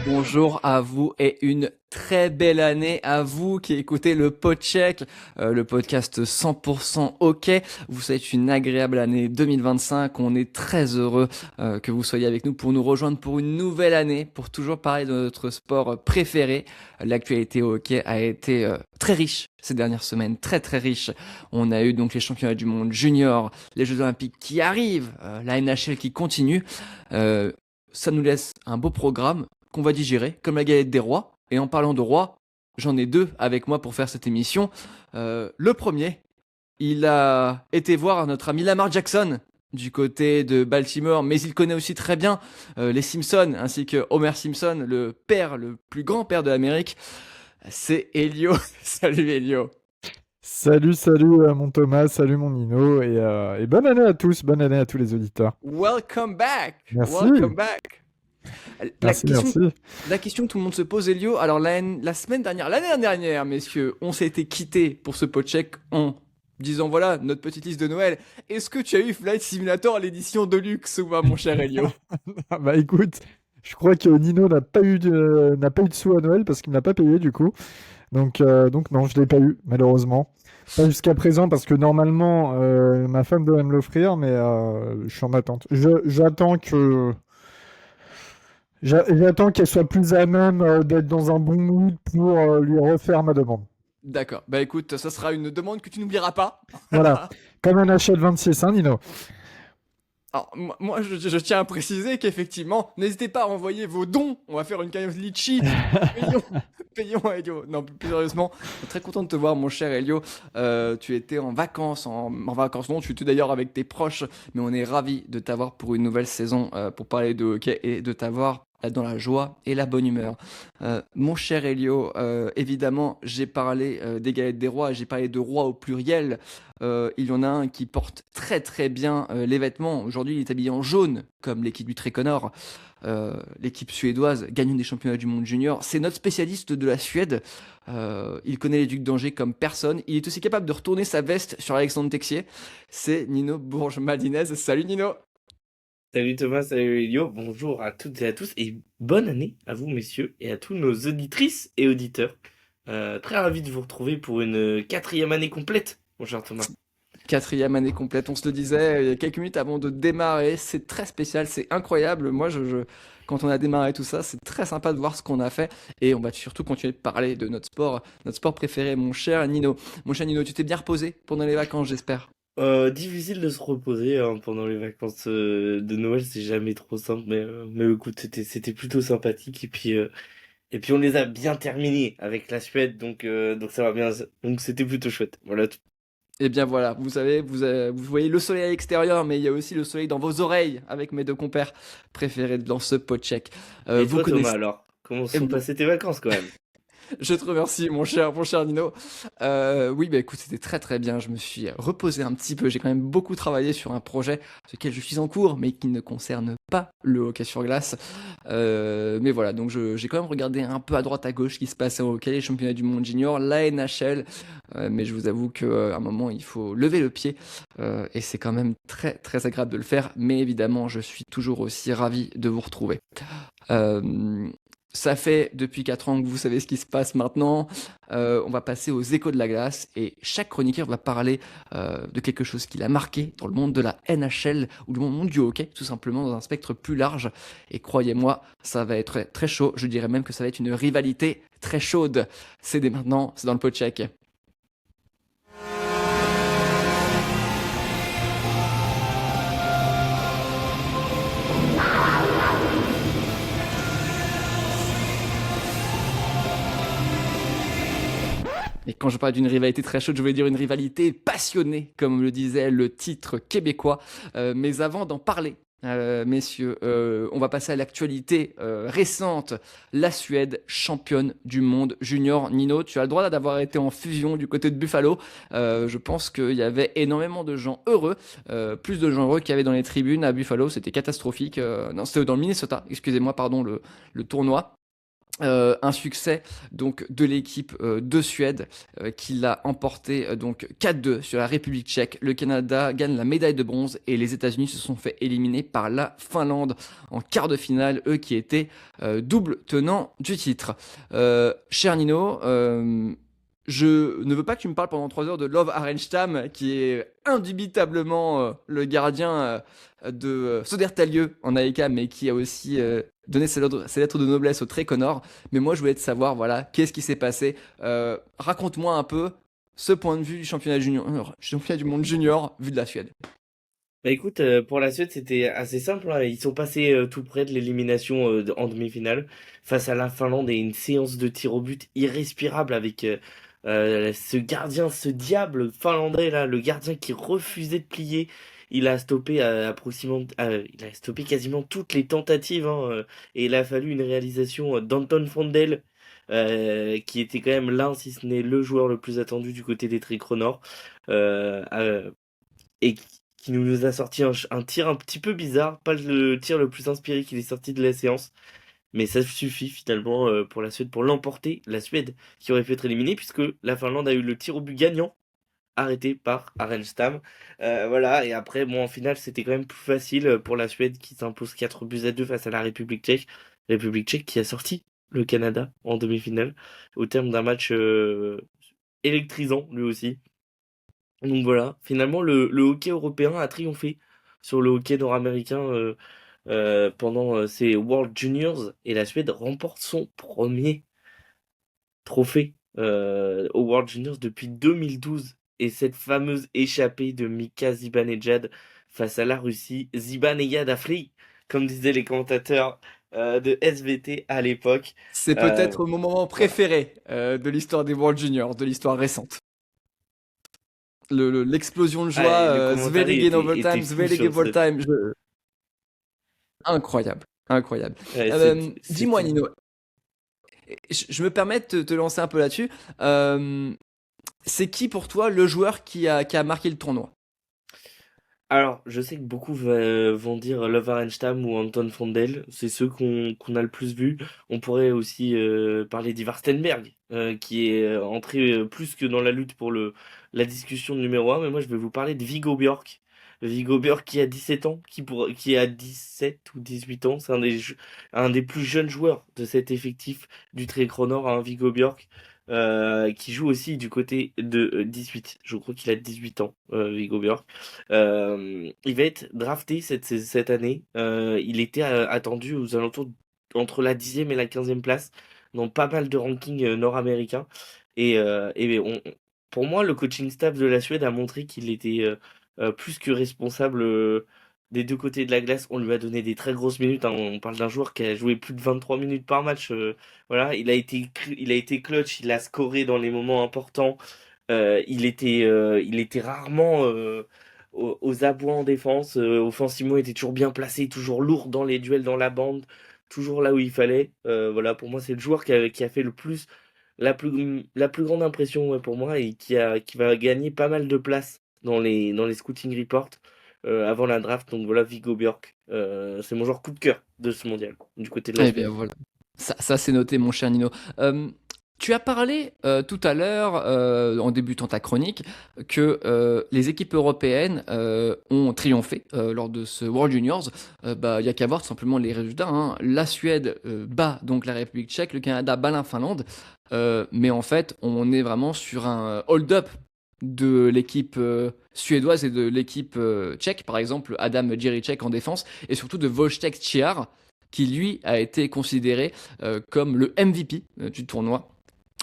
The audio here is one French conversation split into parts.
Bonjour à vous et une très belle année à vous qui écoutez le Podcheck, le podcast 100% OK. Vous souhaite une agréable année 2025. On est très heureux que vous soyez avec nous pour nous rejoindre pour une nouvelle année, pour toujours parler de notre sport préféré. L'actualité au hockey a été très riche ces dernières semaines, très très riche. On a eu donc les championnats du monde junior, les Jeux olympiques qui arrivent, la NHL qui continue. Euh, Ça nous laisse un beau programme qu'on va digérer, comme la galette des rois. Et en parlant de rois, j'en ai deux avec moi pour faire cette émission. Le premier, il a été voir notre ami Lamar Jackson du côté de Baltimore, mais il connaît aussi très bien les Simpsons, ainsi que Homer Simpson, le père, le plus grand père de l'Amérique. C'est Elio. Salut Elio. Salut mon Thomas, salut mon Nino, et bonne année à tous, bonne année à tous les auditeurs. Welcome back. Merci, Welcome back. La merci, question, merci. la question que tout le monde se pose, Elio. Alors, la semaine dernière, l'année dernière, messieurs, on s'est été quitté pour ce podcheck en disant voilà, notre petite liste de Noël. Est-ce que tu as eu Flight Simulator à l'édition Deluxe ou pas, mon cher Elio? Ah bah écoute, je crois que Nino n'a pas eu de sous à Noël parce qu'il ne l'a pas payé du coup. Donc non, je ne l'ai pas eu, malheureusement. Pas jusqu'à présent parce que normalement ma femme doit me l'offrir, mais je suis en attente. J'attends qu'elle soit plus à même d'être dans un bon mood pour lui refaire ma demande. D'accord. Bah écoute, ça sera une demande que tu n'oublieras pas. Voilà. Comme un HL26, hein, Nino? Alors, moi, je tiens à préciser qu'effectivement, n'hésitez pas à envoyer vos dons. On va faire une cagnotte litchi. Payons, payons Elio. Non, plus sérieusement, je suis très content de te voir, mon cher Elio. Tu étais en vacances, en vacances non, tu étais d'ailleurs avec tes proches, mais on est ravis de t'avoir pour une nouvelle saison pour parler de hockey et de t'avoir dans la joie et la bonne humeur. Mon cher Elio, évidemment, j'ai parlé des galettes des rois, j'ai parlé de rois au pluriel. Il y en a un qui porte très très bien les vêtements. Aujourd'hui, il est habillé en jaune, comme l'équipe du Tricolore. L'équipe suédoise gagne une des championnats du monde junior. C'est notre spécialiste de la Suède. Il connaît les Ducs d'Angers comme personne. Il est aussi capable de retourner sa veste sur Alexandre Texier. C'est Nino Bourges-Madinez. Salut Nino. Salut Thomas, salut Elio, bonjour à toutes et à tous et bonne année à vous messieurs et à tous nos auditrices et auditeurs. Très ravi de vous retrouver pour une quatrième année complète, mon cher Thomas. Quatrième année complète, on se le disait il y a quelques minutes avant de démarrer. C'est très spécial, c'est incroyable. Moi, quand on a démarré tout ça, c'est très sympa de voir ce qu'on a fait. Et on va surtout continuer de parler de notre sport préféré, mon cher Nino. Mon cher Nino, tu t'es bien reposé pendant les vacances, j'espère. Difficile de se reposer hein, pendant les vacances de Noël, c'est jamais trop simple, mais écoute, c'était plutôt sympathique et puis on les a bien terminés avec la Suède, donc ça va bien, donc c'était plutôt chouette. Voilà tout. Eh bien voilà, vous savez, vous voyez le soleil à l'extérieur, mais il y a aussi le soleil dans vos oreilles avec mes deux compères préférés dans ce podcheck. Et Vous toi Thomas connaissez. alors, comment se sont passées tes vacances quand même? Je te remercie, mon cher Nino. Oui, bah écoute, c'était très très bien. Je me suis reposé un petit peu. J'ai quand même beaucoup travaillé sur un projet sur lequel je suis en cours, mais qui ne concerne pas le hockey sur glace. Mais voilà, donc j'ai quand même regardé un peu à droite à gauche ce qui se passait au hockey, les championnats du monde junior, la NHL. Mais je vous avoue qu'à un moment, il faut lever le pied. Et c'est quand même très très agréable de le faire. Mais évidemment, je suis toujours aussi ravi de vous retrouver. Euh, Ça fait depuis 4 ans que vous savez ce qui se passe maintenant. On va passer aux échos de la glace et chaque chroniqueur va parler de quelque chose qui l'a marqué dans le monde de la NHL ou du monde du hockey, tout simplement dans un spectre plus large. Et croyez-moi, ça va être très chaud. Je dirais même que ça va être une rivalité très chaude. C'est dès maintenant, c'est dans le pot check. Et quand je parle d'une rivalité très chaude, je veux dire une rivalité passionnée, comme le disait le titre québécois. Mais avant d'en parler, messieurs, on va passer à l'actualité récente. La Suède, championne du monde junior. Nino, tu as le droit d'avoir été en fusion du côté de Buffalo. Je pense qu'il y avait énormément de gens heureux, plus de gens heureux qu'il y avait dans les tribunes à Buffalo. C'était catastrophique. Non, c'était dans le Minnesota, excusez-moi, pardon, le tournoi. un succès donc de l'équipe de Suède qui l'a emporté donc 4-2 sur la République tchèque. Le Canada gagne la médaille de bronze et les États-Unis se sont fait éliminer par la Finlande en quart de finale, eux qui étaient double tenant du titre. Cher Nino, je ne veux pas que tu me parles pendant 3 heures de Love Arenstam, qui est indubitablement le gardien de Södertälje en AEK, mais qui a aussi donné ses lettres de noblesse au Tricolore. Mais moi, je voulais te savoir, voilà, qu'est-ce qui s'est passé. Raconte-moi un peu ce point de vue du championnat du monde junior vu de la Suède. Bah écoute, pour la Suède, c'était assez simple, hein. Ils sont passés tout près de l'élimination en demi-finale face à la Finlande et une séance de tir au but irrespirable avec ce gardien, ce diable finlandais là, le gardien qui refusait de plier. Il a stoppé il a stoppé quasiment toutes les tentatives, hein, et il a fallu une réalisation d'Anton Fondel, qui était quand même l'un, si ce n'est le joueur le plus attendu du côté des Tricolores Nord. Et qui nous a sorti un tir un petit peu bizarre, pas le tir le plus inspiré qu'il est sorti de la séance, mais ça suffit finalement pour la Suède pour l'emporter, la Suède qui aurait pu être éliminée puisque la Finlande a eu le tir au but gagnant arrêté par Arenstam. Voilà, et après bon en finale c'était quand même plus facile pour la Suède qui s'impose 4-2 face à la République tchèque. République tchèque qui a sorti le Canada en demi-finale au terme d'un match électrisant lui aussi. Donc voilà, finalement le hockey européen a triomphé sur le hockey nord-américain pendant ces World Juniors et la Suède remporte son premier trophée aux World Juniors depuis 2012 et cette fameuse échappée de Mika Zibanejad face à la Russie, Zibanejad Afri, comme disaient les commentateurs de SVT à l'époque. C'est Euh, peut-être mon moment voilà. préféré de l'histoire des World Juniors, de l'histoire récente. L'explosion de Ah, joie, et le commentaire Sverige était overtime, fou Sverige sur cette. overtime. Incroyable, incroyable. Ouais, Dis-moi c'était. Nino, je me permets de te lancer un peu là-dessus. Euh, c'est qui pour toi le joueur qui a marqué le tournoi? Alors, je sais que beaucoup vont dire Love Arenstam ou Anton Fondel, c'est ceux qu'on a le plus vu. On pourrait aussi parler d'Ivar Stenberg, qui est entré plus que dans la lutte pour la discussion de numéro un. Mais moi je vais vous parler de Viggo Björk. Viggo Björk qui a 17 ans, qui a 17 ou 18 ans, c'est un des plus jeunes joueurs de cet effectif du Tricolore Nord, hein, Viggo Björk. Qui joue aussi du côté de 18. Je crois qu'il a 18 ans, Viggo Björk. Il va être drafté cette année. Il était attendu aux alentours entre la 10e et la 15e place dans pas mal de rankings nord-américains. Pour moi, le coaching staff de la Suède a montré qu'il était plus que responsable des deux côtés de la glace. On lui a donné des très grosses minutes, hein. On parle d'un joueur qui a joué plus de 23 minutes par match. Voilà, il a été clutch, il a scoré dans les moments importants. Il était rarement aux abois en défense. Offensivement, il était toujours bien placé, toujours lourd dans les duels dans la bande, toujours là où il fallait. Voilà, pour moi, c'est le joueur qui a fait le plus, la plus grande impression, ouais, pour moi et qui va gagner pas mal de place dans les scouting reports avant la draft. Donc voilà, Viggo Björk. C'est mon joueur coup de cœur de ce mondial, du côté de la Eh bien Suède. voilà. Ça c'est noté, mon cher Nino. Tu as parlé tout à l'heure, en débutant ta chronique, que les équipes européennes ont triomphé lors de ce World Juniors. Bah, il y a qu'à voir tout simplement les résultats, hein. La Suède bat donc la République tchèque, le Canada bat la Finlande. Mais en fait, on est vraiment sur un hold-up de l'équipe suédoise et de l'équipe tchèque. Par exemple, Adam Jiricek en défense et surtout de Wojtek Chiar qui lui a été considéré comme le MVP du tournoi.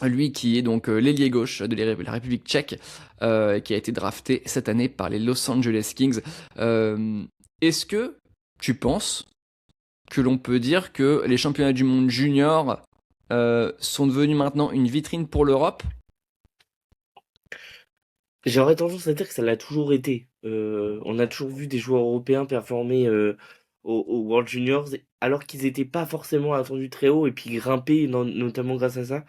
Lui qui est donc l'ailier gauche de la République tchèque, qui a été drafté cette année par les Los Angeles Kings. Est-ce que tu penses que l'on peut dire que les championnats du monde junior sont devenus maintenant une vitrine pour l'Europe? J'aurais tendance à dire que ça l'a toujours été. On a toujours vu des joueurs européens performer aux World Juniors alors qu'ils n'étaient pas forcément attendus très haut et puis grimper notamment grâce à ça.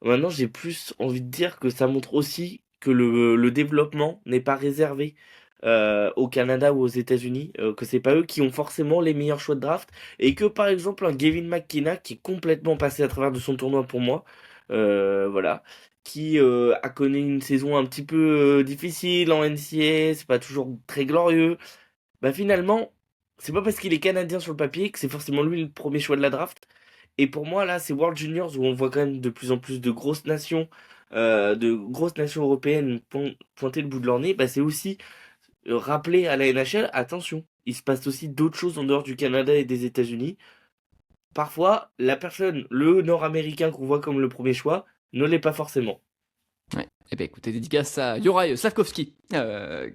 Maintenant, j'ai plus envie de dire que ça montre aussi que le développement n'est pas réservé au Canada ou aux États-Unis, que c'est pas eux qui ont forcément les meilleurs choix de draft, et que par exemple un Gavin McKenna qui est complètement passé à travers de son tournoi pour moi, voilà, qui a connu une saison un petit peu difficile en NCAA, c'est pas toujours très glorieux. Bah finalement, c'est pas parce qu'il est canadien sur le papier que c'est forcément lui le premier choix de la draft. Et pour moi, là, c'est World Juniors où on voit quand même de plus en plus de grosses nations européennes pointer le bout de leur nez. Bah, c'est aussi rappeler à la NHL, attention, il se passe aussi d'autres choses en dehors du Canada et des États-Unis. Parfois, la personne, le Nord-Américain qu'on voit comme le premier choix, ne l'est pas forcément. Ouais. Eh bien, écoutez, dédicace à Juraj Slavkovski,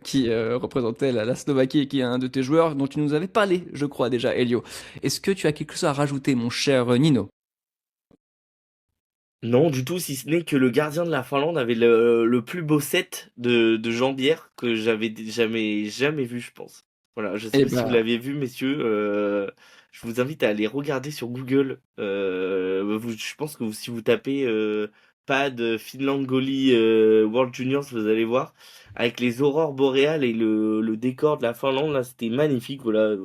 qui représentait la Slovaquie et qui est un de tes joueurs dont tu nous avais parlé, je crois déjà, Elio. Est-ce que tu as quelque chose à rajouter, mon cher Nino? Non, du tout, si ce n'est que le gardien de la Finlande avait le plus beau set de jambières que j'avais jamais vu, je pense. Voilà, je sais Eh pas si vous ben, l'avez vu, messieurs. Je vous invite à aller regarder sur Google. Je pense que si vous tapez pad Finland Goalie World Juniors, vous allez voir. Avec les aurores boréales et le décor de la Finlande, là, c'était magnifique. Voilà.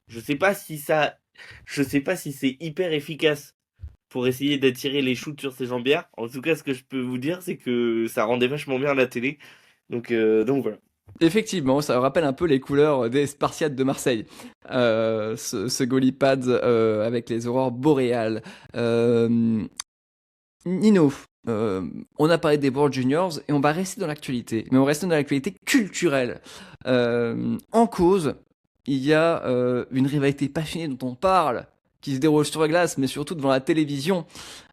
Je sais pas si ça, je sais pas si c'est hyper efficace pour essayer d'attirer les shoots sur ces jambières. En tout cas, ce que je peux vous dire, c'est que ça rendait vachement bien à la télé. Donc voilà. effectivement, ça rappelle un peu les couleurs des Spartiates de Marseille. Ce Golipad avec les aurores boréales. Nino, on a parlé des World Juniors et on va rester dans l'actualité, mais on reste dans l'actualité culturelle. En cause, il y a une rivalité passionnée dont on parle, qui se déroule sur la glace, mais surtout devant la télévision,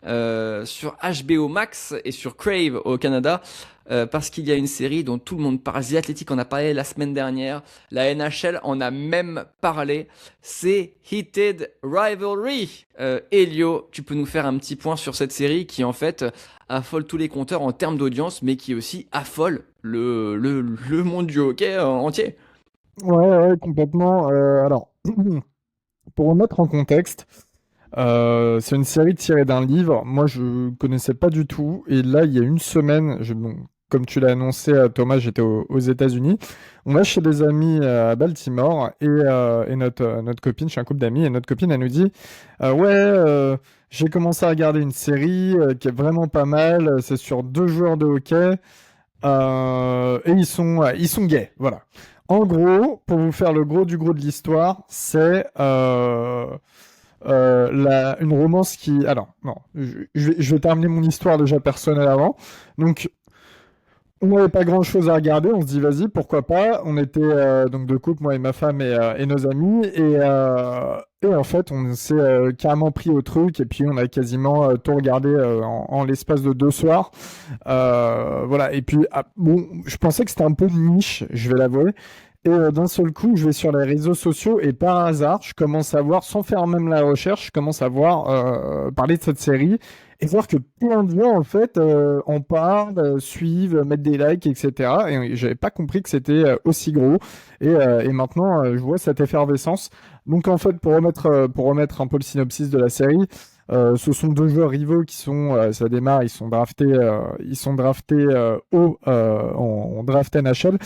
sur HBO Max et sur Crave au Canada, parce qu'il y a une série dont tout le monde parle. The Athletic en a parlé la semaine dernière, la NHL en a même parlé, c'est Heated Rivalry. Elio, tu peux nous faire un petit point sur cette série qui en fait affole tous les compteurs en termes d'audience, mais qui aussi affole le monde du hockey entier. Ouais, complètement. Alors, pour remettre en contexte, c'est une série tirée d'un livre. Moi, je connaissais pas du tout. Et là, il y a une semaine, bon, comme tu l'as annoncé, Thomas, j'étais aux États-Unis. On va chez des amis à Baltimore et notre copine, je suis un couple d'amis, et notre copine, elle nous dit, ouais, j'ai commencé à regarder une série qui est vraiment pas mal. C'est sur deux joueurs de hockey et ils sont gays. Voilà. En gros, pour vous faire le gros du gros de l'histoire, c'est une romance qui... Alors, non, je vais terminer mon histoire déjà personnelle avant. Donc, on n'avait pas grand-chose à regarder, on se dit vas-y, pourquoi pas. On était donc de couple, moi et ma femme et nos amis. Et en fait, on s'est carrément pris au truc et puis on a quasiment tout regardé en l'espace de 2 soirs. Voilà, et puis, bon, je pensais que c'était un peu niche, je vais l'avouer. Et d'un seul coup, je vais sur les réseaux sociaux et par hasard, je commence à voir, sans faire même la recherche, je commence à voir parler de cette série et voir que plein de gens, en fait, en parlent, suivent, mettent des likes, etc. Et j'avais pas compris que c'était aussi gros. Et maintenant, je vois cette effervescence. Donc, en fait, pour remettre un peu le synopsis de la série, ce sont deux joueurs rivaux qui ça démarre, ils sont draftés en draft NHL.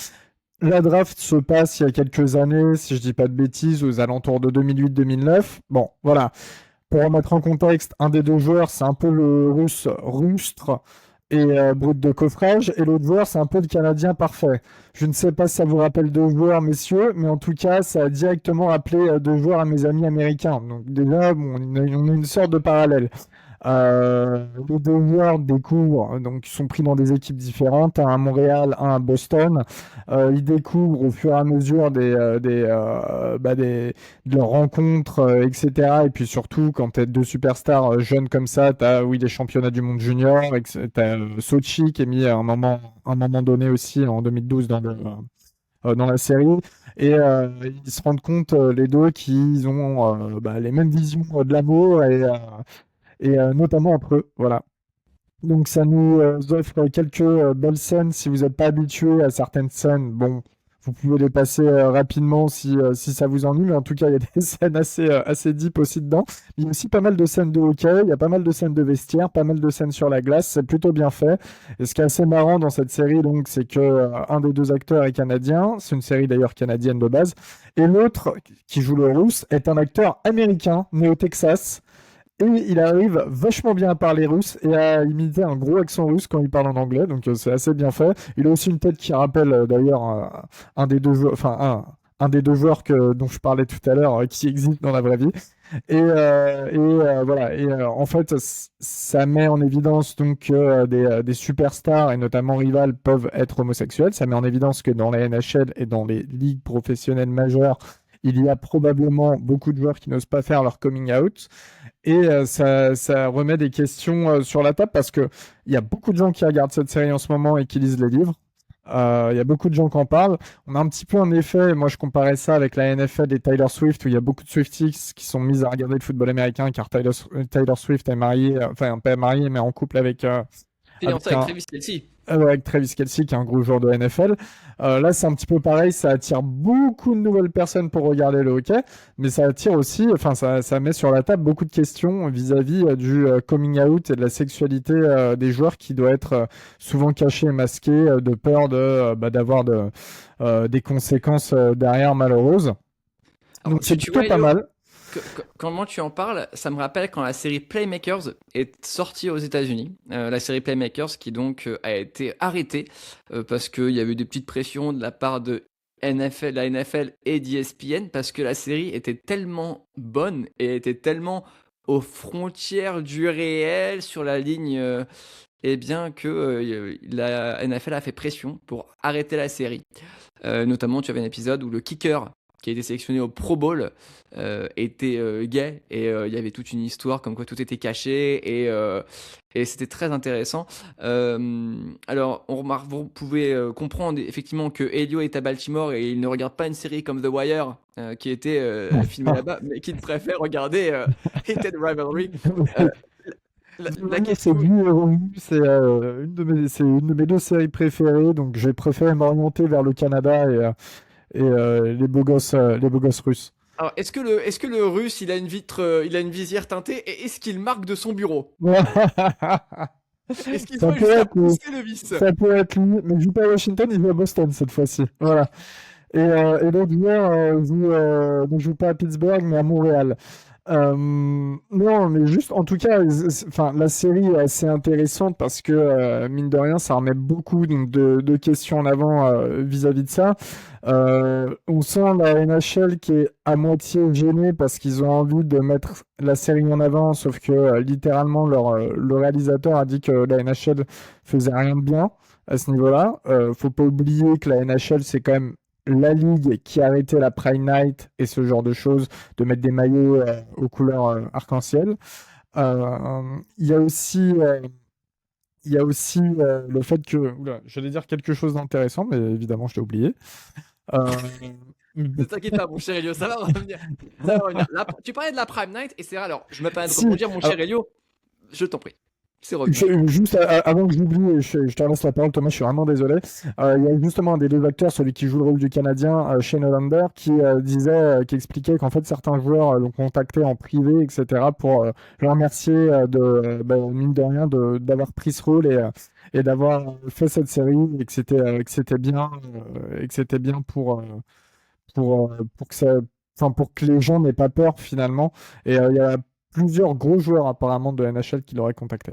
La draft se passe il y a quelques années, si je dis pas de bêtises, aux alentours de 2008-2009. Bon, voilà. Pour remettre en contexte, un des deux joueurs, c'est un peu le russe rustre et brut de coffrage, et l'autre joueur, c'est un peu le Canadien parfait. Je ne sais pas si ça vous rappelle deux joueurs, messieurs, mais en tout cas, ça a directement rappelé deux joueurs à mes amis américains. Donc déjà, bon, on a une sorte de parallèle. Les deux joueurs découvrent, donc ils sont pris dans des équipes différentes, un à Montréal, un à Boston. Ils découvrent au fur et à mesure de leurs rencontres, etc. Et puis surtout, quand tu es deux superstars jeunes comme ça, tu as oui, les championnats du monde junior, tu as Sochi qui est mis à un moment donné aussi en 2012 dans la série. Et ils se rendent compte, les deux, qu'ils ont les mêmes visions de l'amour et notamment entre eux. Voilà. Donc ça nous offre quelques belles scènes. Si vous n'êtes pas habitué à certaines scènes, bon, vous pouvez les passer rapidement si ça vous ennuie, mais en tout cas, il y a des scènes assez deep aussi dedans. Il y a aussi pas mal de scènes de hockey, il y a pas mal de scènes de vestiaire, pas mal de scènes sur la glace, c'est plutôt bien fait. Et ce qui est assez marrant dans cette série, donc, c'est que un des deux acteurs est canadien, c'est une série d'ailleurs canadienne de base, et l'autre, qui joue le russe, est un acteur américain, né au Texas. Et il arrive vachement bien à parler russe et à imiter un gros accent russe quand il parle en anglais, donc c'est assez bien fait. Il a aussi une tête qui rappelle d'ailleurs un des deux joueurs, enfin un des deux joueurs dont je parlais tout à l'heure qui existe dans la vraie vie. Voilà. En fait, ça met en évidence donc que des superstars et notamment rivales peuvent être homosexuels. Ça met en évidence que dans la NHL et dans les ligues professionnelles majeures, il y a probablement beaucoup de joueurs qui n'osent pas faire leur coming out. Et ça remet des questions sur la table parce que il y a beaucoup de gens qui regardent cette série en ce moment et qui lisent les livres. Il y a beaucoup de gens qui en parlent. On a un petit peu un effet, moi je comparais ça avec la NFL et Taylor Swift, où il y a beaucoup de Swifties qui sont mis à regarder le football américain car Taylor Swift est mariée, enfin pas mariée, mais en couple Fiancé avec avec un, Travis Kelce. avec Travis Kelce, qui est un gros joueur de NFL. Là, c'est un petit peu pareil, ça attire beaucoup de nouvelles personnes pour regarder le hockey, mais ça attire aussi, enfin, ça met sur la table beaucoup de questions vis-à-vis du coming out et de la sexualité des joueurs qui doit être souvent caché et masqué de peur d'avoir des conséquences derrière malheureuses. Alors, Donc, c'est tu plutôt vois, pas Elio, mal. comment tu en parles, ça me rappelle quand la série Playmakers est sortie aux États-Unis. La série Playmakers qui donc a été arrêtée parce qu'il y avait eu des petites pressions de la part de la NFL et d'ESPN parce que la série était tellement bonne et était tellement aux frontières du réel sur la ligne. Et bien que la NFL a fait pression pour arrêter la série. Notamment, tu avais un épisode où le kicker qui a été sélectionné au Pro Bowl était gay et il y avait toute une histoire comme quoi tout était caché et c'était très intéressant. Alors, vous pouvez comprendre effectivement que Elio est à Baltimore et il ne regarde pas une série comme The Wire qui était filmée là-bas, mais qu'il préfère regarder Hated Rivalry. Euh, la C'est question. c'est une de mes deux séries préférées, donc j'ai préféré m'orienter vers le Canada et les beaux gosses russes. Alors, est-ce que le russe, il a une vitre, il a une visière teintée et est-ce qu'il marque de son bureau? Est-ce qu'il Ça va peut jusqu'à être lui, pousser le vis? ça peut être lui, mais il joue pas à Washington, il joue à Boston cette fois-ci. Voilà. Et l'autre joueur ne joue pas à Pittsburgh, mais à Montréal. Non, mais juste, en tout cas, enfin, la série est assez intéressante parce que, mine de rien, ça remet beaucoup donc, de questions en avant vis-à-vis de ça. On sent la NHL qui est à moitié gênée parce qu'ils ont envie de mettre la série en avant, sauf que littéralement, le réalisateur a dit que la NHL faisait rien de bien à ce niveau-là. Faut pas oublier que la NHL, c'est quand même la ligue qui a arrêté la Pride Night et ce genre de choses, de mettre des maillots aux couleurs arc-en-ciel. Il y a aussi, le fait que... Oula, j'allais dire quelque chose d'intéressant, mais évidemment, je l'ai oublié. Euh, Ne t'inquiète pas, mon cher Elio, ça va revenir. Ça va revenir. Tu parlais de la Prime Night et c'est vrai, alors je me permets de si, rebondir, mon cher alors, Elio, je t'en prie. C'est revenu. juste avant que j'oublie, je te laisse la parole, Thomas, je suis vraiment désolé. Il y a justement un des deux acteurs, celui qui joue le rôle du Canadien, Shane Hollander, qui expliquait qu'en fait certains joueurs l'ont contacté en privé, etc., pour le remercier mine de rien, d'avoir pris ce rôle et d'avoir fait cette série et que c'était bien, et que c'était bien pour que ça, enfin, pour que les gens n'aient pas peur finalement. Et il y a plusieurs gros joueurs apparemment de NHL qui l'auraient contacté.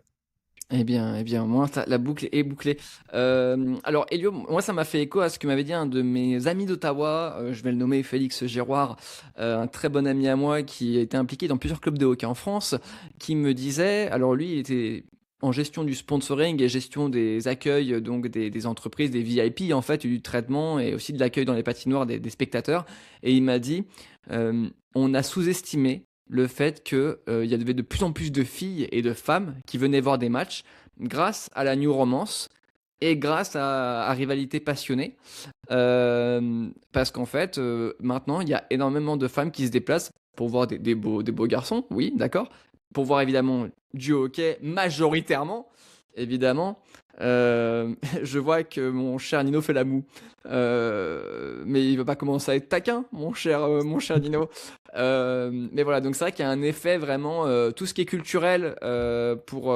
Eh bien, moi, la boucle est bouclée. Alors, Elio, moi, ça m'a fait écho à ce que m'avait dit un de mes amis d'Ottawa. Je vais le nommer Félix Giroir, un très bon ami à moi qui a été impliqué dans plusieurs clubs de hockey en France, qui me disait, alors lui, il était en gestion du sponsoring et gestion des accueils, donc des entreprises, des VIP, en fait, du traitement et aussi de l'accueil dans les patinoires des spectateurs. Et il m'a dit, on a sous-estimé le fait qu'il y avait de plus en plus de filles et de femmes qui venaient voir des matchs grâce à la New Romance et grâce à Rivalité Passionnée. Parce qu'en fait, maintenant, il y a énormément de femmes qui se déplacent pour voir des beaux garçons, oui, d'accord. Pour voir évidemment du hockey majoritairement, évidemment. Je vois que mon cher Nino fait la moue. Mais il veut pas commencer à être taquin, mon cher Nino. Mais voilà, donc c'est vrai qu'il y a un effet vraiment, tout ce qui est culturel pour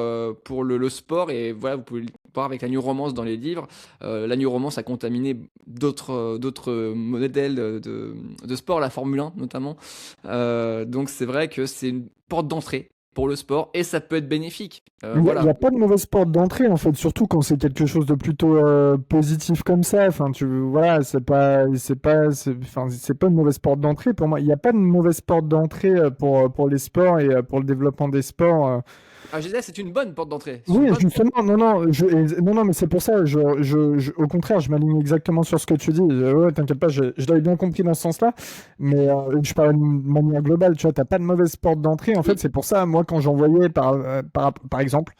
le sport. Et voilà, vous pouvez le voir avec la New Romance dans les livres. La New Romance a contaminé d'autres modèles de sport, la Formule 1 notamment. Donc c'est vrai que c'est une porte d'entrée pour le sport et ça peut être bénéfique. Il n'y a, Voilà. pas de mauvaise porte d'entrée en fait, surtout quand c'est quelque chose de plutôt positif comme ça. Enfin, voilà, c'est pas une mauvaise porte d'entrée pour moi. Il n'y a pas de mauvaise porte d'entrée pour les sports et pour le développement des sports. Ah, je disais, c'est une bonne porte d'entrée. C'est une Oui, bonne justement, non, mais c'est pour ça, au contraire, je m'aligne exactement sur ce que tu dis. Ouais, t'inquiète pas, je l'avais bien compris dans ce sens-là, mais je parle de manière globale, tu vois, t'as pas de mauvaise porte d'entrée. En fait, Oui. c'est pour ça, moi, quand j'en voyais, par exemple,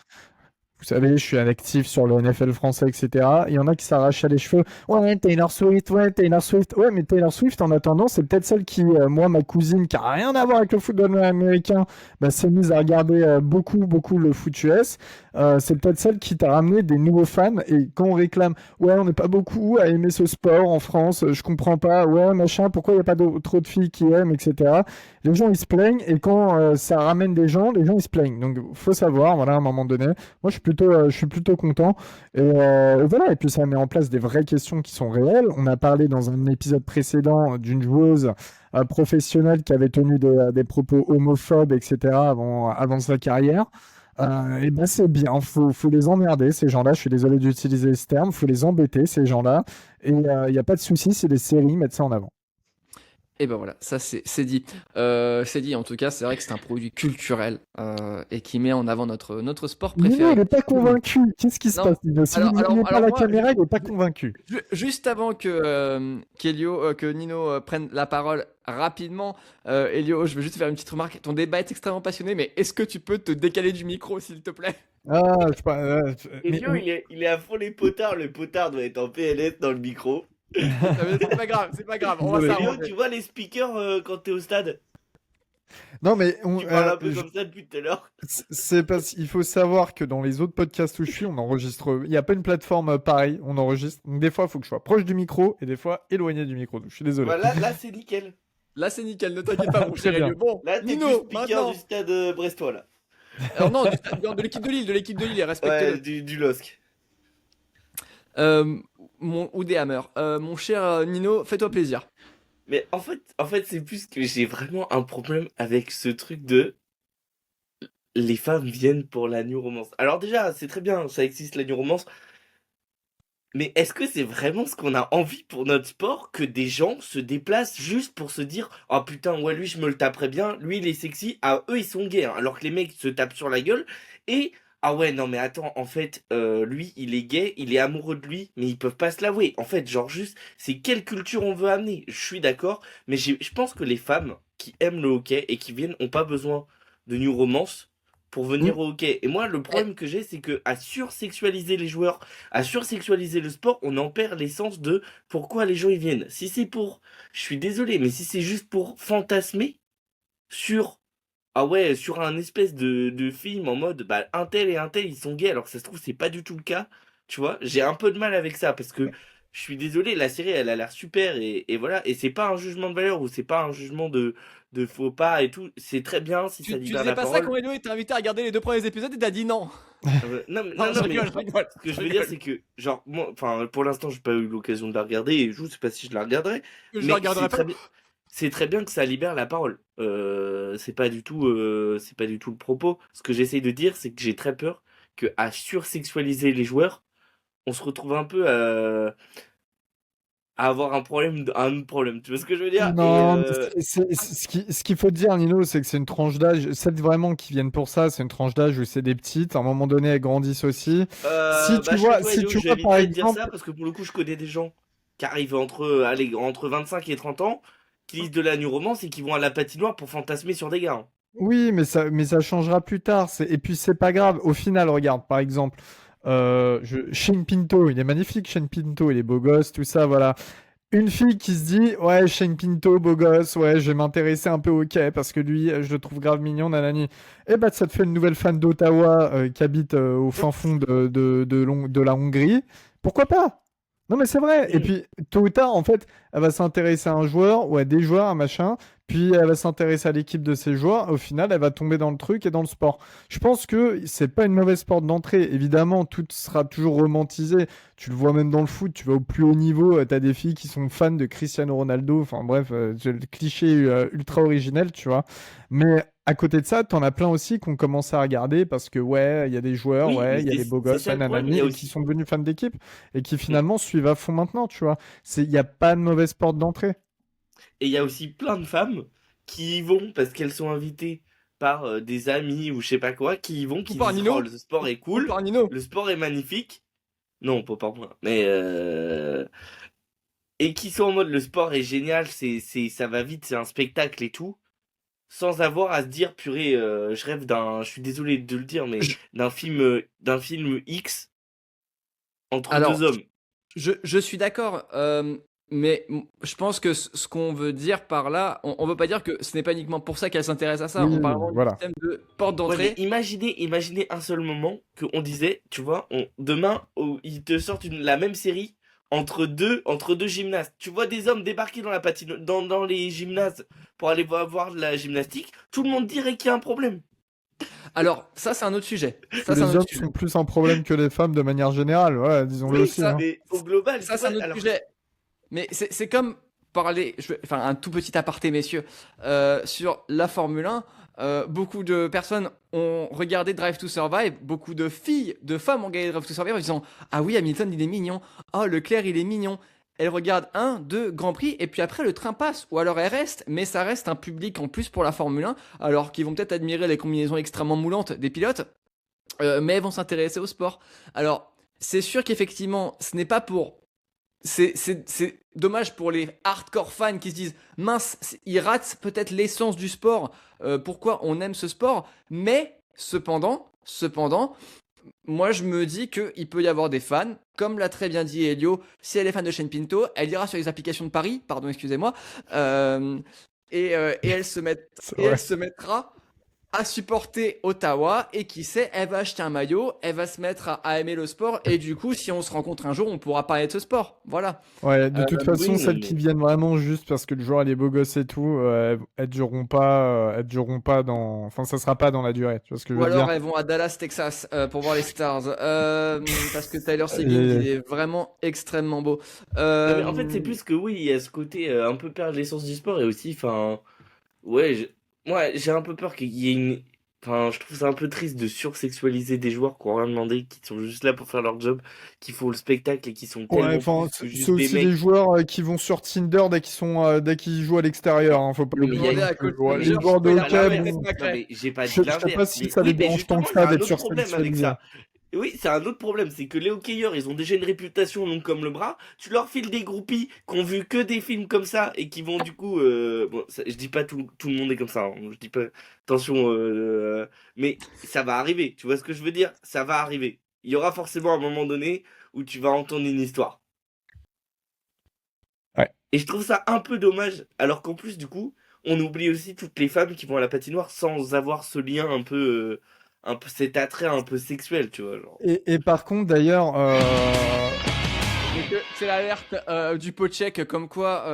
vous savez, je suis un actif sur le NFL français, etc. Il y en a qui s'arrachaient les cheveux. Ouais, Taylor Swift, ouais, Taylor Swift. Ouais, mais Taylor Swift, en attendant, c'est peut-être celle qui, moi, ma cousine, qui a rien à voir avec le football américain, bah, s'est mise à regarder beaucoup le foot US. C'est peut-être celle qui t'a ramené des nouveaux fans. Et quand on réclame, ouais, on n'est pas beaucoup à aimer ce sport en France, je comprends pas, ouais, machin, pourquoi il n'y a pas trop de filles qui aiment, etc. Les gens, ils se plaignent. Et quand ça ramène des gens, les gens, ils se plaignent. Donc, faut savoir, voilà, à un moment donné. Moi, je suis plutôt content. Et voilà. Et puis, ça met en place des vraies questions qui sont réelles. On a parlé dans un épisode précédent d'une joueuse professionnelle qui avait tenu des propos homophobes, etc. avant sa carrière. Et ben, c'est bien. Faut les emmerder, ces gens-là. Je suis désolé d'utiliser ce terme. Faut les embêter, ces gens-là. Et il n'y a pas de souci si les séries mettent ça en avant. Et ben voilà, ça c'est dit. C'est dit, en tout cas, c'est vrai que c'est un produit culturel et qui met en avant notre sport Nino, il préféré. n'est pas convaincu. Qu'est-ce qui se Non, passe, Nino? Si vous ne voyez pas alors la moi, caméra, il n'est pas convaincu. juste avant que Nino prenne la parole rapidement, Elio, je veux juste faire une petite remarque. Ton débat est extrêmement passionné, mais est-ce que tu peux te décaler du micro, s'il te plaît? Ah, je sais pas. Mais, Elio, il est à fond les potards. Le potard doit être en PLS dans le micro. Ah, mais c'est pas grave, on va Désolé. Elio, s'arranger. tu vois les speakers quand t'es au stade? Non, mais Tu parles un peu comme ça depuis tout à l'heure. c'est parce qu'il faut savoir que dans les autres podcasts où je suis, on enregistre. Il n'y a pas une plateforme pareille, on enregistre. Donc, des fois, il faut que je sois proche du micro et des fois éloigné du micro. Donc, je suis désolé. Voilà, là c'est nickel. Là, c'est nickel, ne t'inquiète pas, mon Très cher bien. Elio. Bon, Là, t'es plus Nino, speaker maintenant. du stade brestois, là. Alors non, de l'équipe de Lille, Ouais, respecte-le. du LOSC. Euh, ou des hammers. Mon cher Nino, fais-toi plaisir. Mais en fait, c'est plus que j'ai vraiment un problème avec ce truc de les femmes viennent pour la new romance. Alors déjà, c'est très bien, ça existe la new romance, mais est-ce que c'est vraiment ce qu'on a envie pour notre sport que des gens se déplacent juste pour se dire oh putain ouais lui je me le taperais bien, lui il est sexy, ah eux ils sont gays hein, alors que les mecs se tapent sur la gueule et ah ouais non mais attends en fait lui il est gay, il est amoureux de lui mais ils peuvent pas se l'avouer. En fait genre juste c'est quelle culture on veut amener. Je suis d'accord mais je pense que les femmes qui aiment le hockey et qui viennent ont pas besoin de new romance pour venir au hockey. Et moi le problème que j'ai c'est que à sursexualiser les joueurs, à sursexualiser le sport, on en perd l'essence de pourquoi les gens y viennent. Si c'est pour, je suis désolé, mais si c'est juste pour fantasmer sur, ah ouais, sur un espèce de film en mode, bah, un tel et un tel, ils sont gays, alors que ça se trouve, c'est pas du tout le cas, tu vois, j'ai un peu de mal avec ça, parce que je suis désolé, la série, elle a l'air super, et voilà, et c'est pas un jugement de valeur, ou c'est pas un jugement de faux pas et tout, c'est très bien si ça Tu libère disais la pas ça parole. quand Elio était invité à regarder les 2 premiers épisodes et t'as dit non. Non, mais, Non, non, non, mais je rigole. ce que je veux dire, c'est que, genre, moi, enfin, pour l'instant, j'ai pas eu l'occasion de la regarder et je sais pas si je la regarderai, Je la mais regarderai pas. c'est très bien que ça libère la parole. C'est pas du tout le propos. Ce que j'essaye de dire, c'est que j'ai très peur que à sursexualiser les joueurs, on se retrouve un peu à avoir un problème. Tu vois ce que je veux dire? Et Non, mais ce qu'il faut dire, Nino, c'est que c'est une tranche d'âge. Celles vraiment qui viennent pour ça, c'est une tranche d'âge où c'est des petites. À un moment donné, elles grandissent aussi. bah, je sais toi, Si Elio, tu je vois, par éviterai de dire exemple, ça parce que pour le coup, je connais des gens qui arrivent entre 25 et 30 ans, qui lisent de la new romance et qui vont à la patinoire pour fantasmer sur des gars, hein. oui, mais ça changera plus tard. Et puis, c'est pas grave. Au final, regarde, par exemple, Shane Pinto, il est magnifique, Shane Pinto, il est beau gosse, tout ça, voilà. Une fille qui se dit, ouais, Shane Pinto, beau gosse, ouais, je vais m'intéresser un peu au hockey parce que lui, je le trouve grave mignon, nanani. Et bah, ça te fait une nouvelle fan d'Ottawa qui habite au fin fond de la Hongrie. Pourquoi pas? Non, mais c'est vrai. Et puis, tôt ou tard, en fait, elle va s'intéresser à un joueur ou à des joueurs, un machin. Puis, elle va s'intéresser à l'équipe de ces joueurs. Au final, elle va tomber dans le truc et dans le sport. Je pense que c'est pas une mauvaise porte d'entrée. Évidemment, tout sera toujours romantisé. Tu le vois même dans le foot, tu vas au plus haut niveau, tu as des filles qui sont fans de Cristiano Ronaldo, enfin bref, c'est le cliché ultra originel, tu vois. Mais à côté de ça, t'en as plein aussi qui ont commencé à regarder parce que ouais, il y a des joueurs, Oui, mais ouais, il y a des beaux c'est gosses, ça ouais, le problème. Il nanani, y a et qui aussi. sont devenus fans d'équipe et qui Mm. finalement suivent à fond maintenant, tu vois. Il n'y a pas de mauvaise porte d'entrée. Et il y a aussi plein de femmes qui y vont parce qu'elles sont invitées par des amis ou je sais pas quoi, qui y vont, Ou qui par disent oh, Nino. le sport est Ou cool, par Nino. le sport est magnifique. Non, pas par moi. Mais et qui sont en mode le sport est génial, ça va vite, c'est un spectacle et tout, sans avoir à se dire purée, je rêve je suis désolé de le dire, mais Je- d'un film X entre deux Alors, hommes. je suis d'accord, mais je pense que ce qu'on veut dire par là, on veut pas dire que ce n'est pas uniquement pour ça qu'elle s'intéresse à ça. Oui, On parle vraiment du voilà. système de porte Ouais, mais d'entrée. imaginez un seul moment qu'on disait, tu vois, demain, ils te sortent la même série entre deux gymnastes. Tu vois des hommes débarquer dans dans les gymnases pour aller voir de la gymnastique. Tout le monde dirait qu'il y a un problème. Alors, ça, c'est un autre sujet. Que Ça, c'est un les autre hommes sujet. sont plus un problème que les femmes de manière générale, ouais, disons-le Oui, aussi, Ça, hein. mais au global, tu ça, c'est vois, un autre alors. sujet. Mais c'est comme parler, enfin un tout petit aparté, messieurs, sur la Formule 1. Beaucoup de personnes ont regardé Drive to Survive, beaucoup de filles, de femmes ont regardé Drive to Survive en disant ah oui, Hamilton il est mignon, oh Leclerc il est mignon. Elles regardent un, deux Grands Prix et puis après le train passe ou alors elles restent, mais ça reste un public en plus pour la Formule 1, alors qu'ils vont peut-être admirer les combinaisons extrêmement moulantes des pilotes, mais elles vont s'intéresser au sport. Alors c'est sûr qu'effectivement ce n'est pas pour c'est dommage pour les hardcore fans qui se disent mince, ils ratent peut-être l'essence du sport. Pourquoi on aime ce sport? Mais cependant, moi je me dis qu'il peut y avoir des fans, comme l'a très bien dit Elio. Si elle est fan de Shane Pinto, elle ira sur les applications de Paris, pardon, excusez-moi, euh, et C'est elle vrai. se mettra à supporter Ottawa et qui sait, elle va acheter un maillot, elle va se mettre à aimer le sport et du coup, si on se rencontre un jour, on pourra parler de ce sport. Voilà. Ouais, de toute Oui, façon, non, celles qui mais. viennent vraiment juste parce que le joueur il est beau gosse et tout, elles dureront pas dans, enfin, ça sera pas dans la durée. Tu vois ce que je Ou veux dire? alors elles vont à Dallas, Texas pour voir les Stars. Parce que Tyler Seguin, Et- il est vraiment extrêmement beau. Non, mais en fait, c'est Euh, plus que oui, il y a ce côté un peu perdre l'essence du sport et aussi, enfin. Ouais, moi, j'ai un peu peur qu'il y ait une. Enfin, je trouve ça un peu triste de sursexualiser des joueurs qui ont rien demandé, qui sont juste là pour faire leur job, qui font le spectacle et qui sont Ouais, tellement enfin, plus que c'est juste des aussi des mecs. joueurs qui vont sur Tinder dès qu'ils jouent à l'extérieur, hein, faut pas Oui, mais il y a l'oublier Demandez non à plus. Coach Ouais, Mais les Singer, joueurs pourquoi de c'est il a pas pas hockey, appelé Ted l'inverse. bon, Non, McRae. mais j'ai pas dit je sais pas l'inverse. si Mais ça les oui, mais dérange tant justement, que il y ça a un d'être autre problème avec sursexualisé. ça. Oui, c'est un autre problème, c'est que les hockeyeurs, ils ont déjà une réputation longue comme le bras. Tu leur files des groupies qui ont vu que des films comme ça et qui vont du coup, bon, je dis pas tout le monde est comme ça, hein. Je dis pas, attention, mais ça va arriver. Tu vois ce que je veux dire? Ça va arriver. Il y aura forcément un moment donné où tu vas entendre une histoire. Ouais. Et je trouve ça un peu dommage, alors qu'en plus, du coup, on oublie aussi toutes les femmes qui vont à la patinoire sans avoir ce lien un peu cet attrait un peu sexuel, tu vois, genre. Et par contre, d'ailleurs, Donc, c'est l'alerte du pot check comme quoi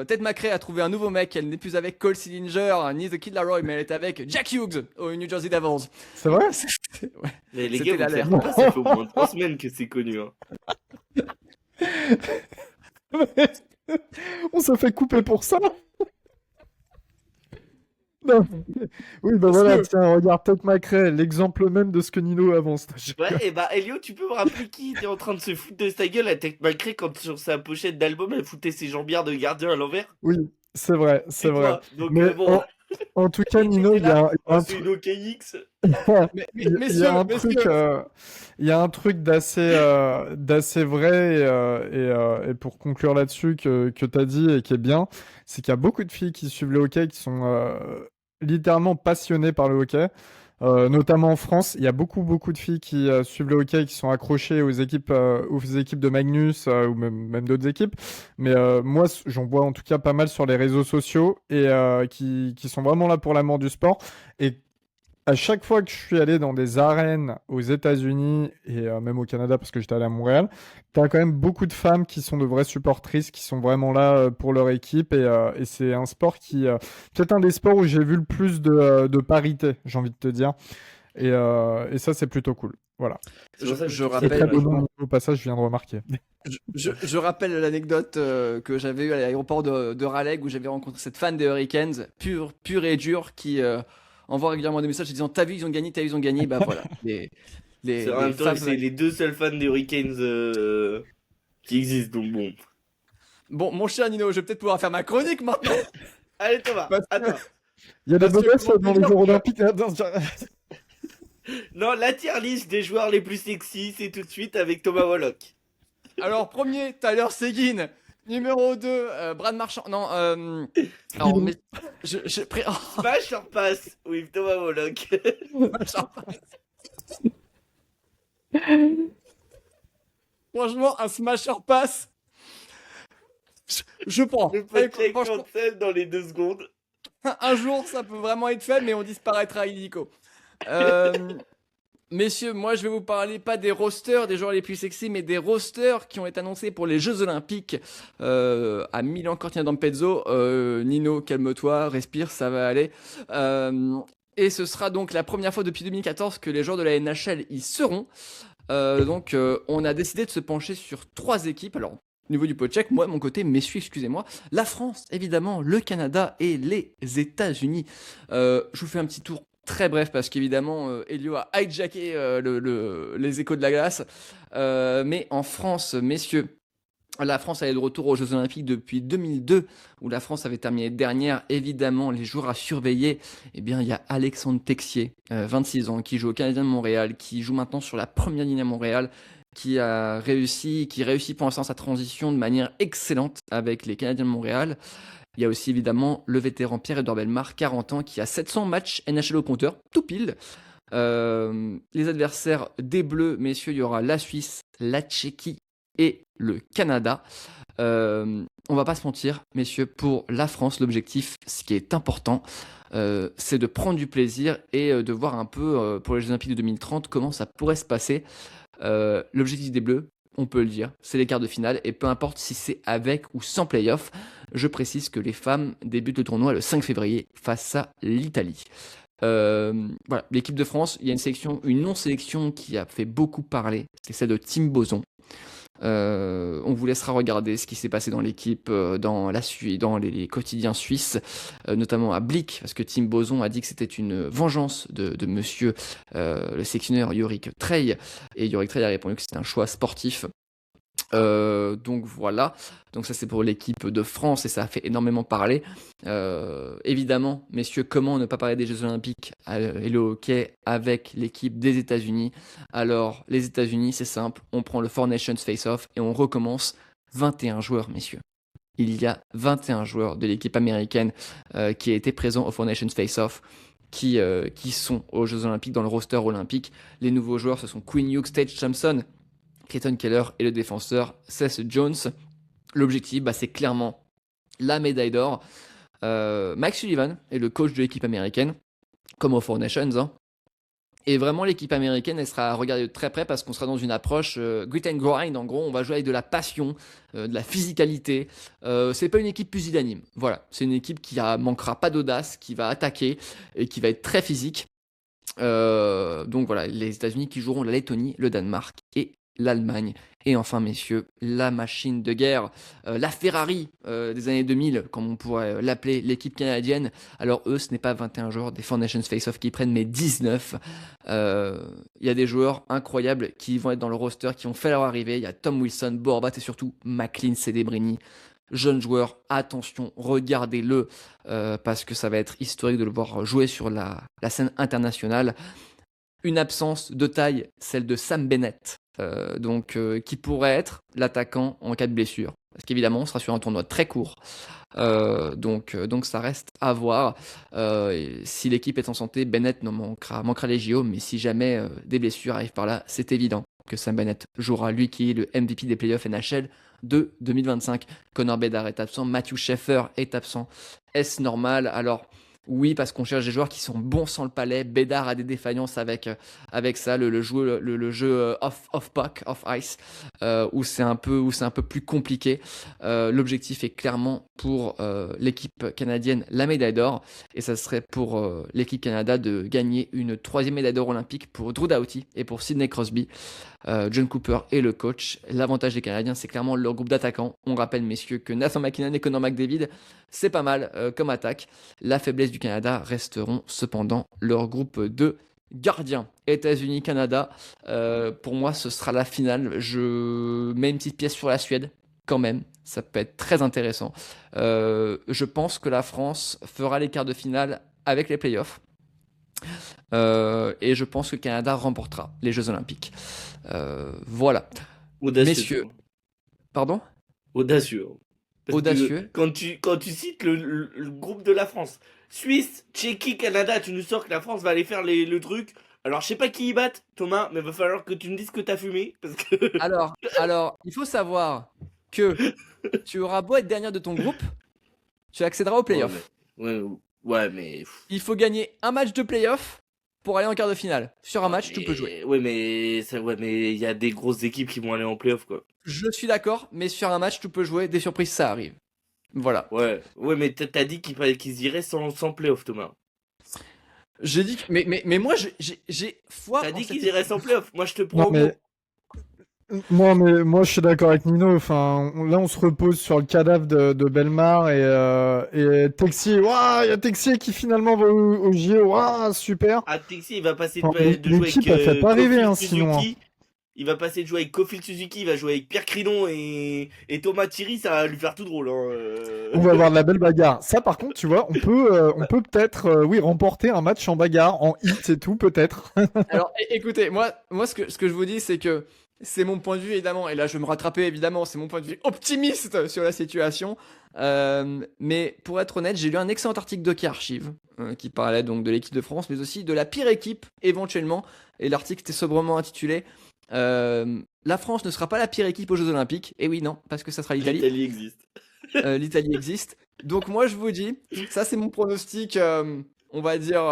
Ted McRae a trouvé un nouveau mec. Elle n'est plus avec Cole Sillinger ni The Kid Laroi, mais elle est avec Jack Hughes au New Jersey Devils. c'est vrai? Ouais, Mais les gars, c'était vous le l'alerte. savez pas, ça fait au moins 3 semaines que c'est connu, hein. On s'est fait couper pour ça? Non. Oui, bah voilà, Monsieur, tiens, regarde Ted McRae, l'exemple même de ce que Nino avance. Ouais, et bah, Elio, tu peux me rappeler qui était en train de se foutre de sa gueule à Tech McRae quand sur sa pochette d'album, elle foutait ses jambières de gardien à l'envers? Oui, c'est vrai, c'est C'est vrai. toi. Donc, Mais bon, en tout cas, et Nino, t'étais il y là. a Oh, un c'est une truc. OKX. Il y a un truc, messieurs. il y a un truc d'assez vrai et pour conclure là-dessus que tu as dit et qui est bien, c'est qu'il y a beaucoup de filles qui suivent le hockey qui sont littéralement passionnées par le hockey. notamment en France. Il y a beaucoup de filles qui suivent le hockey, qui sont accrochées aux équipes de Magnus ou même d'autres équipes. Mais moi, j'en vois en tout cas pas mal sur les réseaux sociaux et qui sont vraiment là pour l'amour du sport. Et à chaque fois que je suis allé dans des arènes aux États-Unis et même au Canada, parce que j'étais allé à Montréal, tu as quand même beaucoup de femmes qui sont de vraies supportrices, qui sont vraiment là pour leur équipe. Et c'est un sport peut-être un des sports où j'ai vu le plus de parité, j'ai envie de te dire. Et ça, c'est plutôt cool. Voilà. C'est pour ça que Je je trouve Et ça très rappelle, beau vachement- nom au passage, je viens de remarquer. je rappelle l'anecdote que j'avais eue à l'aéroport de Raleigh où j'avais rencontré cette fan des Hurricanes, pure et dure, qui envoie régulièrement des messages disant t'as vu, ils ont gagné, t'as vu, ils ont gagné. Bah voilà. En Les même temps, femmes. c'est les deux seuls fans des Hurricanes qui existent, donc bon. Bon, mon cher Nino, je vais peut-être pouvoir faire ma chronique maintenant. Allez Thomas, Parce à que- toi. Il y a des Parce beaux que, gosses comment dans te les dire, Jeux Olympiques. Attends, Non, la tier list des joueurs les plus sexy, c'est tout de suite avec Thomas Wollock. Alors, premier, Tyler Seguin. Numéro 2, Brad Marchand. Non, alors, mais. Oh, Smash or pass with Thomas Wollock. franchement, un smasher pass. Je prends. Le Allez, check franchement, cancel dans les 2 secondes. un jour, ça peut vraiment être fait, mais on disparaîtra illico. Euh, Messieurs, moi je vais vous parler pas des rosters des joueurs les plus sexy, mais des rosters qui ont été annoncés pour les Jeux Olympiques à Milan Cortina d'Ampezzo. Nino, calme-toi, respire, ça va aller. Et ce sera donc la première fois depuis 2014 que les joueurs de la NHL y seront. On a décidé de se pencher sur 3 équipes. Alors, au niveau du pot check, moi de mon côté, messieurs, excusez-moi, la France, évidemment, le Canada et les États-Unis. Je vous fais un petit tour très bref parce qu'évidemment, Elio a hijacké les échos de la glace. Mais en France, messieurs, la France est de retour aux Jeux Olympiques depuis 2002, où la France avait terminé dernière. Évidemment, les joueurs à surveiller, eh bien, il y a Alexandre Texier, 26 ans, qui joue au Canadien de Montréal, qui joue maintenant sur la première ligne à Montréal, qui réussit pour l'instant sa transition de manière excellente avec les Canadiens de Montréal. Il y a aussi évidemment le vétéran Pierre-Edouard Bellemare, 40 ans, qui a 700 matchs NHL au compteur, tout pile. Les adversaires des Bleus, messieurs, il y aura la Suisse, la Tchéquie et le Canada. On va pas se mentir, messieurs, pour la France, l'objectif, ce qui est important, c'est de prendre du plaisir et de voir un peu pour les Jeux Olympiques de 2030 comment ça pourrait se passer. L'objectif des Bleus, on peut le dire, c'est les quarts de finale et peu importe si c'est avec ou sans playoff. Je précise que les femmes débutent le tournoi le 5 février face à l'Italie. Voilà, l'équipe de France, il y a une non-sélection qui a fait beaucoup parler, c'est celle de Tim Boson. On vous laissera regarder ce qui s'est passé dans l'équipe, dans les quotidiens suisses, notamment à Blick, parce que Tim Boson a dit que c'était une vengeance de monsieur le sélectionneur Yorick Trey, et Yorick Trey a répondu que c'était un choix sportif. Donc voilà, donc ça c'est pour l'équipe de France et ça a fait énormément parler. Évidemment, messieurs, comment ne pas parler des Jeux Olympiques et le hockey avec l'équipe des États-Unis? Alors, les États-Unis, c'est simple, on prend le Four Nations Face-Off et on recommence. 21 joueurs, messieurs. Il y a 21 joueurs de l'équipe américaine qui a été présent au Four Nations Face-Off. Qui sont aux Jeux Olympiques dans le roster olympique. Les nouveaux joueurs, ce sont Quinn Hughes, Tage Thompson, Clayton Keller et le défenseur Seth Jones. L'objectif, c'est clairement la médaille d'or. Mike Sullivan est le coach de l'équipe américaine, comme au Four Nations. Hein. Et vraiment, l'équipe américaine, elle sera à regarder de très près parce qu'on sera dans une approche grit and grind. En gros, on va jouer avec de la passion, de la physicalité. C'est pas une équipe pusillanime. Voilà, c'est une équipe qui manquera pas d'audace, qui va attaquer et qui va être très physique. Donc voilà, les États-Unis qui joueront la Lettonie, le Danemark et l'Allemagne. Et enfin, messieurs, la machine de guerre, la Ferrari des années 2000, comme on pourrait l'appeler, l'équipe canadienne. Alors eux, ce n'est pas 21 joueurs des Four Nations Face-Off qui prennent, mais 19. Il y a des joueurs incroyables qui vont être dans le roster, qui vont faire leur arrivée. Il y a Tom Wilson, Borbat et surtout McLean Celebrini. Jeune joueur, attention, regardez-le, parce que ça va être historique de le voir jouer sur la scène internationale. Une absence de taille, celle de Sam Bennett. qui pourrait être l'attaquant en cas de blessure. Parce qu'évidemment, on sera sur un tournoi très court. Donc ça reste à voir. Et si l'équipe est en santé, Bennett manquera les JO, mais si jamais des blessures arrivent par là, c'est évident que Sam Bennett jouera, lui qui est le MVP des playoffs NHL de 2025. Connor Bedard est absent, Matthew Sheffer est absent. Est-ce normal? Alors oui, parce qu'on cherche des joueurs qui sont bons sans le palais. Bedard a des défaillances avec ça, le jeu off-puck, off-ice, où c'est un peu plus compliqué. L'objectif est clairement pour l'équipe canadienne la médaille d'or, et ça serait pour l'équipe Canada de gagner une 3e médaille d'or olympique pour Drew Doughty et pour Sidney Crosby. John Cooper est le coach. L'avantage des Canadiens, c'est clairement leur groupe d'attaquants. On rappelle, messieurs, que Nathan MacKinnon et Connor McDavid, c'est pas mal comme attaque. La faiblesse du Canada resteront cependant leur groupe de gardiens. États-Unis, Canada, pour moi, ce sera la finale. Je mets une petite pièce sur la Suède, quand même. Ça peut être très intéressant. Je pense que la France fera les quarts de finale avec les playoffs. Et je pense que le Canada remportera les Jeux Olympiques. Voilà. Audacieux. Messieurs. Pardon? Audacieux. Parce Audacieux. que quand tu cites le groupe de la France, Suisse, Tchéquie, Canada, tu nous sors que la France va aller faire le truc. Alors, je sais pas qui y battent, Thomas, mais va falloir que tu me dises que t'as fumé. Parce que... Alors, il faut savoir que tu auras beau être dernière de ton groupe, tu accéderas aux playoffs. Ouais, mais... Il faut gagner un match de playoff pour aller en quart de finale. Sur un match, tu peux jouer. Ouais, mais il y a des grosses équipes qui vont aller en playoff, quoi. Je suis d'accord, mais sur un match, tu peux jouer. Des surprises, ça arrive. Voilà. Ouais, mais t'as dit qu'ils iraient sans playoff, Thomas. J'ai dit que... Mais moi, j'ai foi. T'as dit qu'ils iraient sans playoff. Moi, je te prends. Non, mais moi je suis d'accord avec Nino. Enfin, là on se repose sur le cadavre de Bellemare et Texier. Waouh, il y a Texier qui finalement va au JO. Waouh, super. Ah, Texier, il va passer Enfin, de jouer l'équipe avec a fait pas rêver, hein, Suzuki. sinon. Il va passer de jouer avec Kofil Suzuki, il va jouer avec Pierre Cridon et Thomas Thierry, ça va lui faire tout drôle. On va avoir de la belle bagarre. Ça, par contre, tu vois, on peut peut-être, oui, remporter un match en bagarre, en hit et tout, peut-être. Alors, écoutez, moi ce que je vous dis, c'est que c'est mon point de vue, évidemment, et là je vais me rattraper, évidemment, c'est mon point de vue optimiste sur la situation. Mais pour être honnête, j'ai lu un excellent article d'Hockey Archive qui parlait donc de l'équipe de France, mais aussi de la pire équipe, éventuellement. Et l'article était sobrement intitulé La France ne sera pas la pire équipe aux Jeux Olympiques. Et oui, non, parce que ça sera l'Italie. L'Italie existe. L'Italie existe. Donc moi je vous dis, ça c'est mon pronostic, on va dire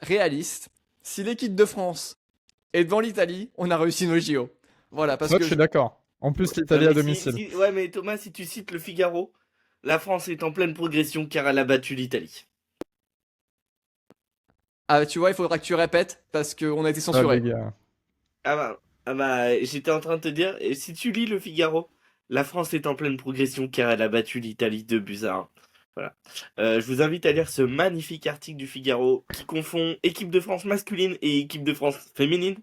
réaliste. Si l'équipe de France est devant l'Italie, on a réussi nos JO. Voilà, parce Moi, que je suis d'accord. En plus, l'Italie à domicile. Ouais, mais Thomas, si tu cites le Figaro, la France est en pleine progression car elle a battu l'Italie. Ah, tu vois, il faudra que tu répètes parce qu'on a été Ah, censuré. les gars. Ah bah, j'étais en train de te dire, et si tu lis le Figaro, la France est en pleine progression car elle a battu l'Italie 2-1. Voilà. Je vous invite à lire ce magnifique article du Figaro qui confond équipe de France masculine et équipe de France féminine,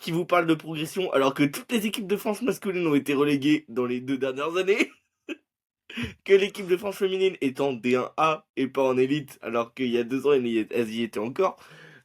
qui vous parle de progression alors que toutes les équipes de France masculine ont été reléguées dans les 2 dernières années, que l'équipe de France féminine est en D1A et pas en élite alors qu'il y a 2 ans elles y étaient encore.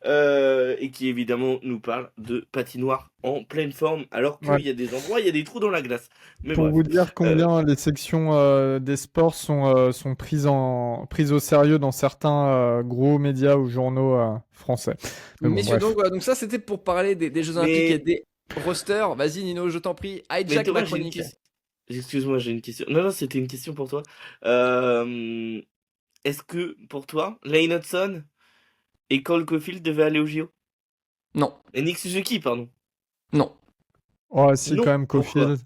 Et qui évidemment nous parle de patinoire en pleine forme alors qu'il y a des endroits, il y a des trous dans la glace. Mais Pour bref. vous dire combien les sections des sports sont prises au sérieux dans certains gros médias ou journaux français. Mais bon, Messieurs, bref. donc voilà, donc ça c'était pour parler des Jeux Olympiques et des rosters. Vas-y Nino, je t'en prie, hijack Thomas, ma chronique. Excuse-moi, j'ai une question. Non, c'était une question pour toi. Est-ce que pour toi, Lane Hudson et Cole Caulfield devaient aller au JO? Non. Et Nick Suzuki, pardon. Non. Oh, si, Non, quand même, Caulfield.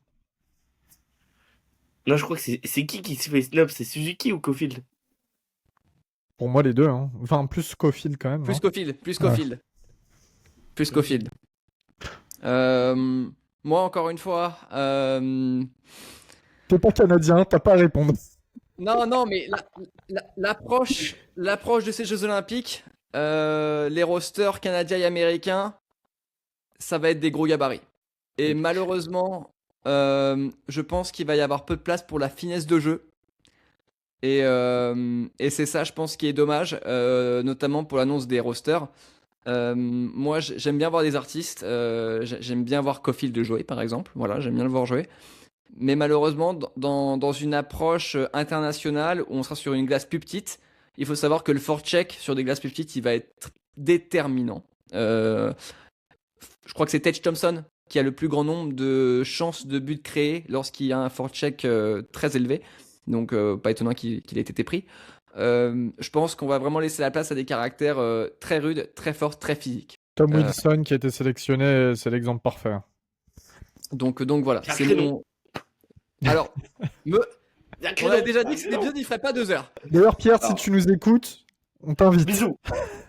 Non, je crois que c'est qui se fait snob? C'est Suzuki ou Caulfield? Pour moi, les deux. Hein. Enfin, plus Caulfield quand même. Plus hein. Caulfield, plus Caulfield. Plus Caulfield. Moi, encore une fois... T'es pas canadien, t'as pas à répondre. Non, mais l'approche de ces Jeux Olympiques, les rosters canadiens et américains, ça va être des gros gabarits. Et malheureusement, je pense qu'il va y avoir peu de place pour la finesse de jeu. Et c'est ça, je pense, qui est dommage, notamment pour l'annonce des rosters. Moi, j'aime bien voir des artistes. J'aime bien voir Caulfield jouer, par exemple. Voilà, j'aime bien le voir jouer. Mais malheureusement, dans une approche internationale où on sera sur une glace plus petite, il faut savoir que le forecheck sur des glaces plus petites, il va être déterminant. Je crois que c'est Tage Thompson qui a le plus grand nombre de chances de buts créés lorsqu'il y a un forecheck très élevé. Donc, pas étonnant qu'il ait été pris. Je pense qu'on va vraiment laisser la place à des caractères très rudes, très forts, très physiques. Tom Wilson qui a été sélectionné, c'est l'exemple parfait. Donc voilà. Pierre C'est Crénon. mon... Alors, on a déjà dit que c'était bien, il ferait pas 2 heures. D'ailleurs, Pierre, si Alors. tu nous écoutes, on t'invite. Bisous.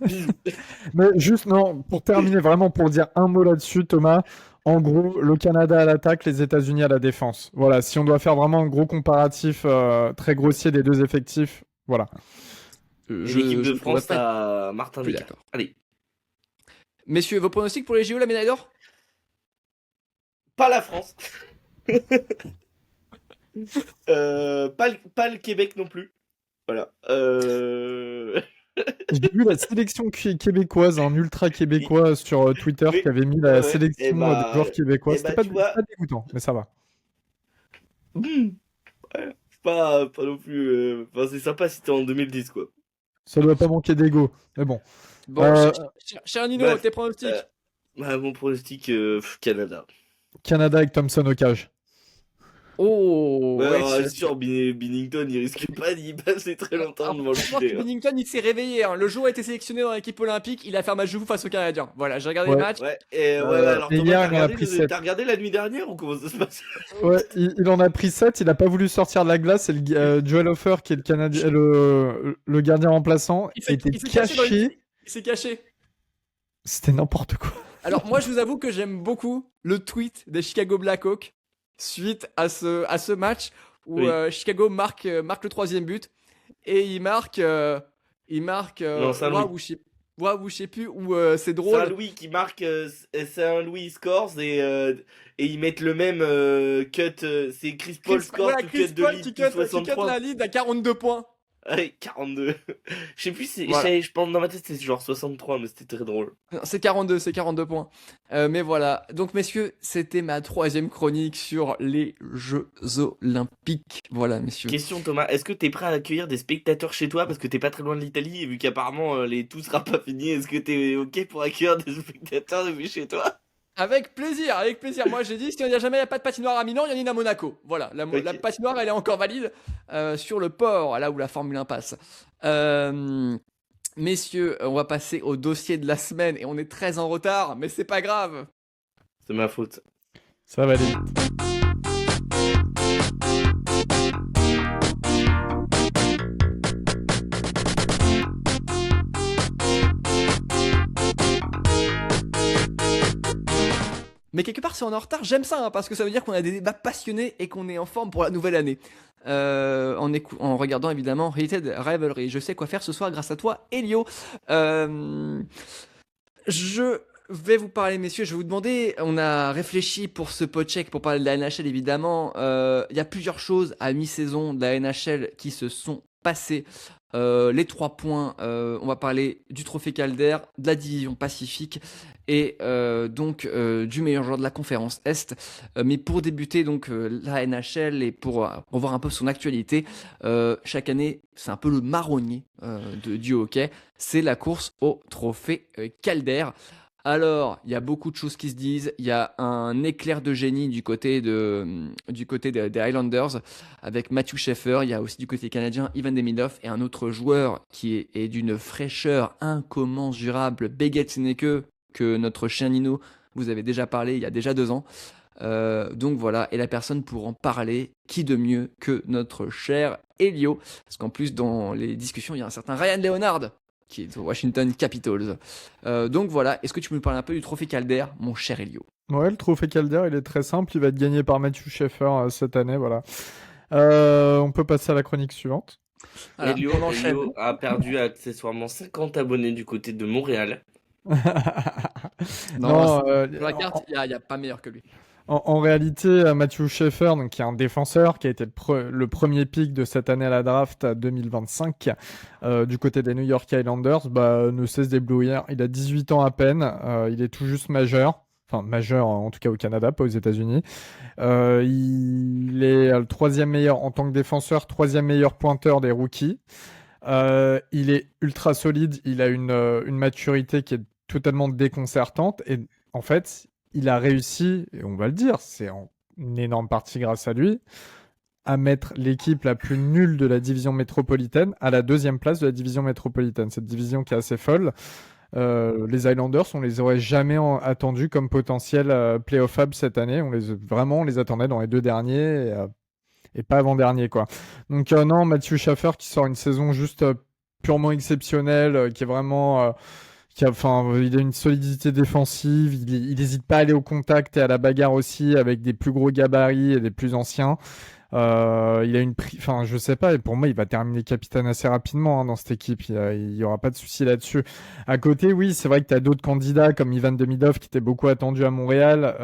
Bisous. Mais juste, non, pour terminer, vraiment pour dire un mot là-dessus, Thomas, en gros, le Canada à l'attaque, les États-Unis à la défense. Voilà, si on doit faire vraiment un gros comparatif très grossier des deux effectifs, voilà. L'équipe de ne pourrais France pas à Martin plus Descartes. d'accord. Allez. Messieurs, vos pronostics pour les JO, la médaille d'or? Pas la France. Pas le Québec non plus. Voilà. J'ai vu la sélection québécoise, un ultra québécois sur Twitter Oui. qui avait mis la Ouais, sélection et bah, des joueurs québécois. et C'était bah, pas, tu vois- pas dégoûtant, mais ça va. Ouais, c'est pas non plus. Enfin, c'est sympa si t'es en 2010, quoi. Ça doit pas manquer d'ego. Mais bon. Bon, cher Nino, bref, tes pronostics? Mon pronostic, Canada. Canada avec Thompson au cage. Oh, Ouais, ouais, c'est sûr, Binnington, il risque pas d'y passer très longtemps devant le je pense que filet. Binnington, il s'est réveillé. Hein. Le jour a été sélectionné dans l'équipe olympique. Il a fait un match de fou face aux Canadiens. Voilà, j'ai regardé Ouais. le match. Ouais, alors mais Thomas, hier, il en a pris sept. t'as regardé la nuit dernière ou comment ça se passe? Ouais, il en a pris 7, il a pas voulu sortir de la glace. Et Joel Hofer, qui est le Canadien, le gardien remplaçant, Il a s'est été caché. caché. Il s'est caché. C'était n'importe quoi. Alors, moi, je vous avoue que j'aime beaucoup le tweet des Chicago Blackhawks suite à ce match où Oui. Chicago marque le 3e but et il marque Non, Saint-Louis. Waouh, je sais plus où c'est drôle. Saint-Louis qui marque, Saint-Louis scores et ils mettent le même cut. C'est Chris Paul score to Chris cut de Paul lead qui to cut 63. la lead à 42 points. Allez, 42. Je sais plus, Voilà. je pense dans ma tête c'était genre 63, mais c'était très drôle. Non, c'est 42 points. Mais voilà. Donc, messieurs, c'était ma 3e chronique sur les Jeux Olympiques. Voilà, messieurs. Question Thomas, est-ce que t'es prêt à accueillir des spectateurs chez toi parce que t'es pas très loin de l'Italie et vu qu'apparemment tout sera pas fini, est-ce que t'es ok pour accueillir des spectateurs depuis chez toi? Avec plaisir, avec plaisir. Moi, j'ai dit, si on dit jamais il n'y a pas de patinoire à Milan, il y en a une à Monaco. Voilà, la Ok. patinoire, elle est encore valide sur le port, là où la Formule 1 passe. Messieurs, on va passer au dossier de la semaine et on est très en retard, mais c'est pas grave. C'est ma faute. Ça va aller vite. Mais quelque part, si on est en retard, j'aime ça, hein, parce que ça veut dire qu'on a des débats passionnés et qu'on est en forme pour la nouvelle année. En regardant évidemment Heated Rivalry. Je sais quoi faire ce soir grâce à toi, Elio. Je vais vous parler, messieurs. Je vais vous demander. On a réfléchi pour ce podcheck, pour parler de la NHL évidemment. Il y a plusieurs choses à mi-saison de la NHL qui se sont passées. Les 3 points, on va parler du trophée Calder, de la division Pacifique et donc du meilleur joueur de la conférence Est. Mais pour débuter donc la NHL et pour revoir un peu son actualité, chaque année c'est un peu le marronnier du hockey, c'est la course au trophée Calder. Alors, il y a beaucoup de choses qui se disent. Il y a un éclair de génie du côté des Highlanders avec Matthew Sheffer. Il y a aussi du côté canadien Ivan Demidov et un autre joueur qui est d'une fraîcheur incommensurable, Beget Seneke, que notre chien Nino vous avait déjà parlé il y a déjà 2 ans. Donc voilà, et la personne pour en parler, qui de mieux que notre cher Elio, parce qu'en plus dans les discussions il y a un certain Ryan Leonard qui est aux Washington Capitals. Donc voilà, est-ce que tu peux nous parler un peu du trophée Calder, mon cher Elio? Ouais, le trophée Calder, il est très simple. Il va être gagné par Matthew Sheffer cette année. Voilà. On peut passer à la chronique suivante. Voilà, Elio on enchaîne. a perdu accessoirement 50 abonnés du côté de Montréal. Non, Sur la carte, il y a pas meilleur que lui. En réalité, Matthew Schaefer, donc, qui est un défenseur, qui a été le premier pick de cette année à la draft à 2025, du côté des New York Islanders, bah, ne cesse d'éblouir. Il a 18 ans à peine, il est tout juste majeur. Enfin, majeur en tout cas au Canada, pas aux États-Unis. Il est le troisième meilleur en tant que défenseur, troisième meilleur pointeur des rookies. Il est ultra solide, il a une maturité qui est totalement déconcertante et en fait, il a réussi, et on va le dire, c'est en une énorme partie grâce à lui, à mettre l'équipe la plus nulle de la division métropolitaine à la deuxième place de la division métropolitaine. Cette division qui est assez folle. Les Islanders, on les aurait jamais attendus comme potentiel playoffable cette année. Vraiment, on les attendait dans les deux derniers. Et pas avant-dernier, quoi. Donc, non, Matthew Schaffer qui sort une saison juste purement exceptionnelle, qui est vraiment. Enfin, il a une solidité défensive, il n'hésite pas à aller au contact et à la bagarre aussi avec des plus gros gabarits et des plus anciens. Il a enfin, je sais pas, et pour moi, il va terminer capitaine assez rapidement dans cette équipe. Il y aura pas de souci là-dessus. À côté, oui, c'est vrai que tu as d'autres candidats comme Ivan Demidov qui était beaucoup attendu à Montréal,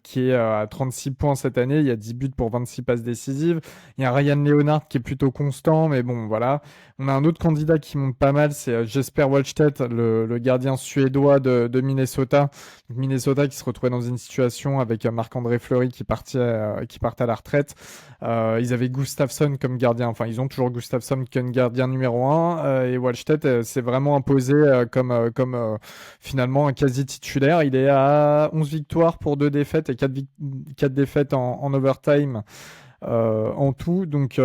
qui est à 36 points cette année. Il y a 10 buts pour 26 passes décisives. Il y a Ryan Leonard qui est plutôt constant, mais bon, voilà. On a un autre candidat qui monte pas mal, c'est Jesper Wallstedt, le gardien suédois de Minnesota. Donc, Minnesota qui se retrouvait dans une situation avec Marc-André Fleury qui partait à la retraite. Ils avaient Gustafsson comme gardien, enfin ils ont toujours Gustafsson comme gardien numéro 1 et Wallstedt s'est vraiment imposé comme finalement un quasi titulaire. Il est à 11 victoires pour 2 défaites et 4 défaites en overtime en tout, donc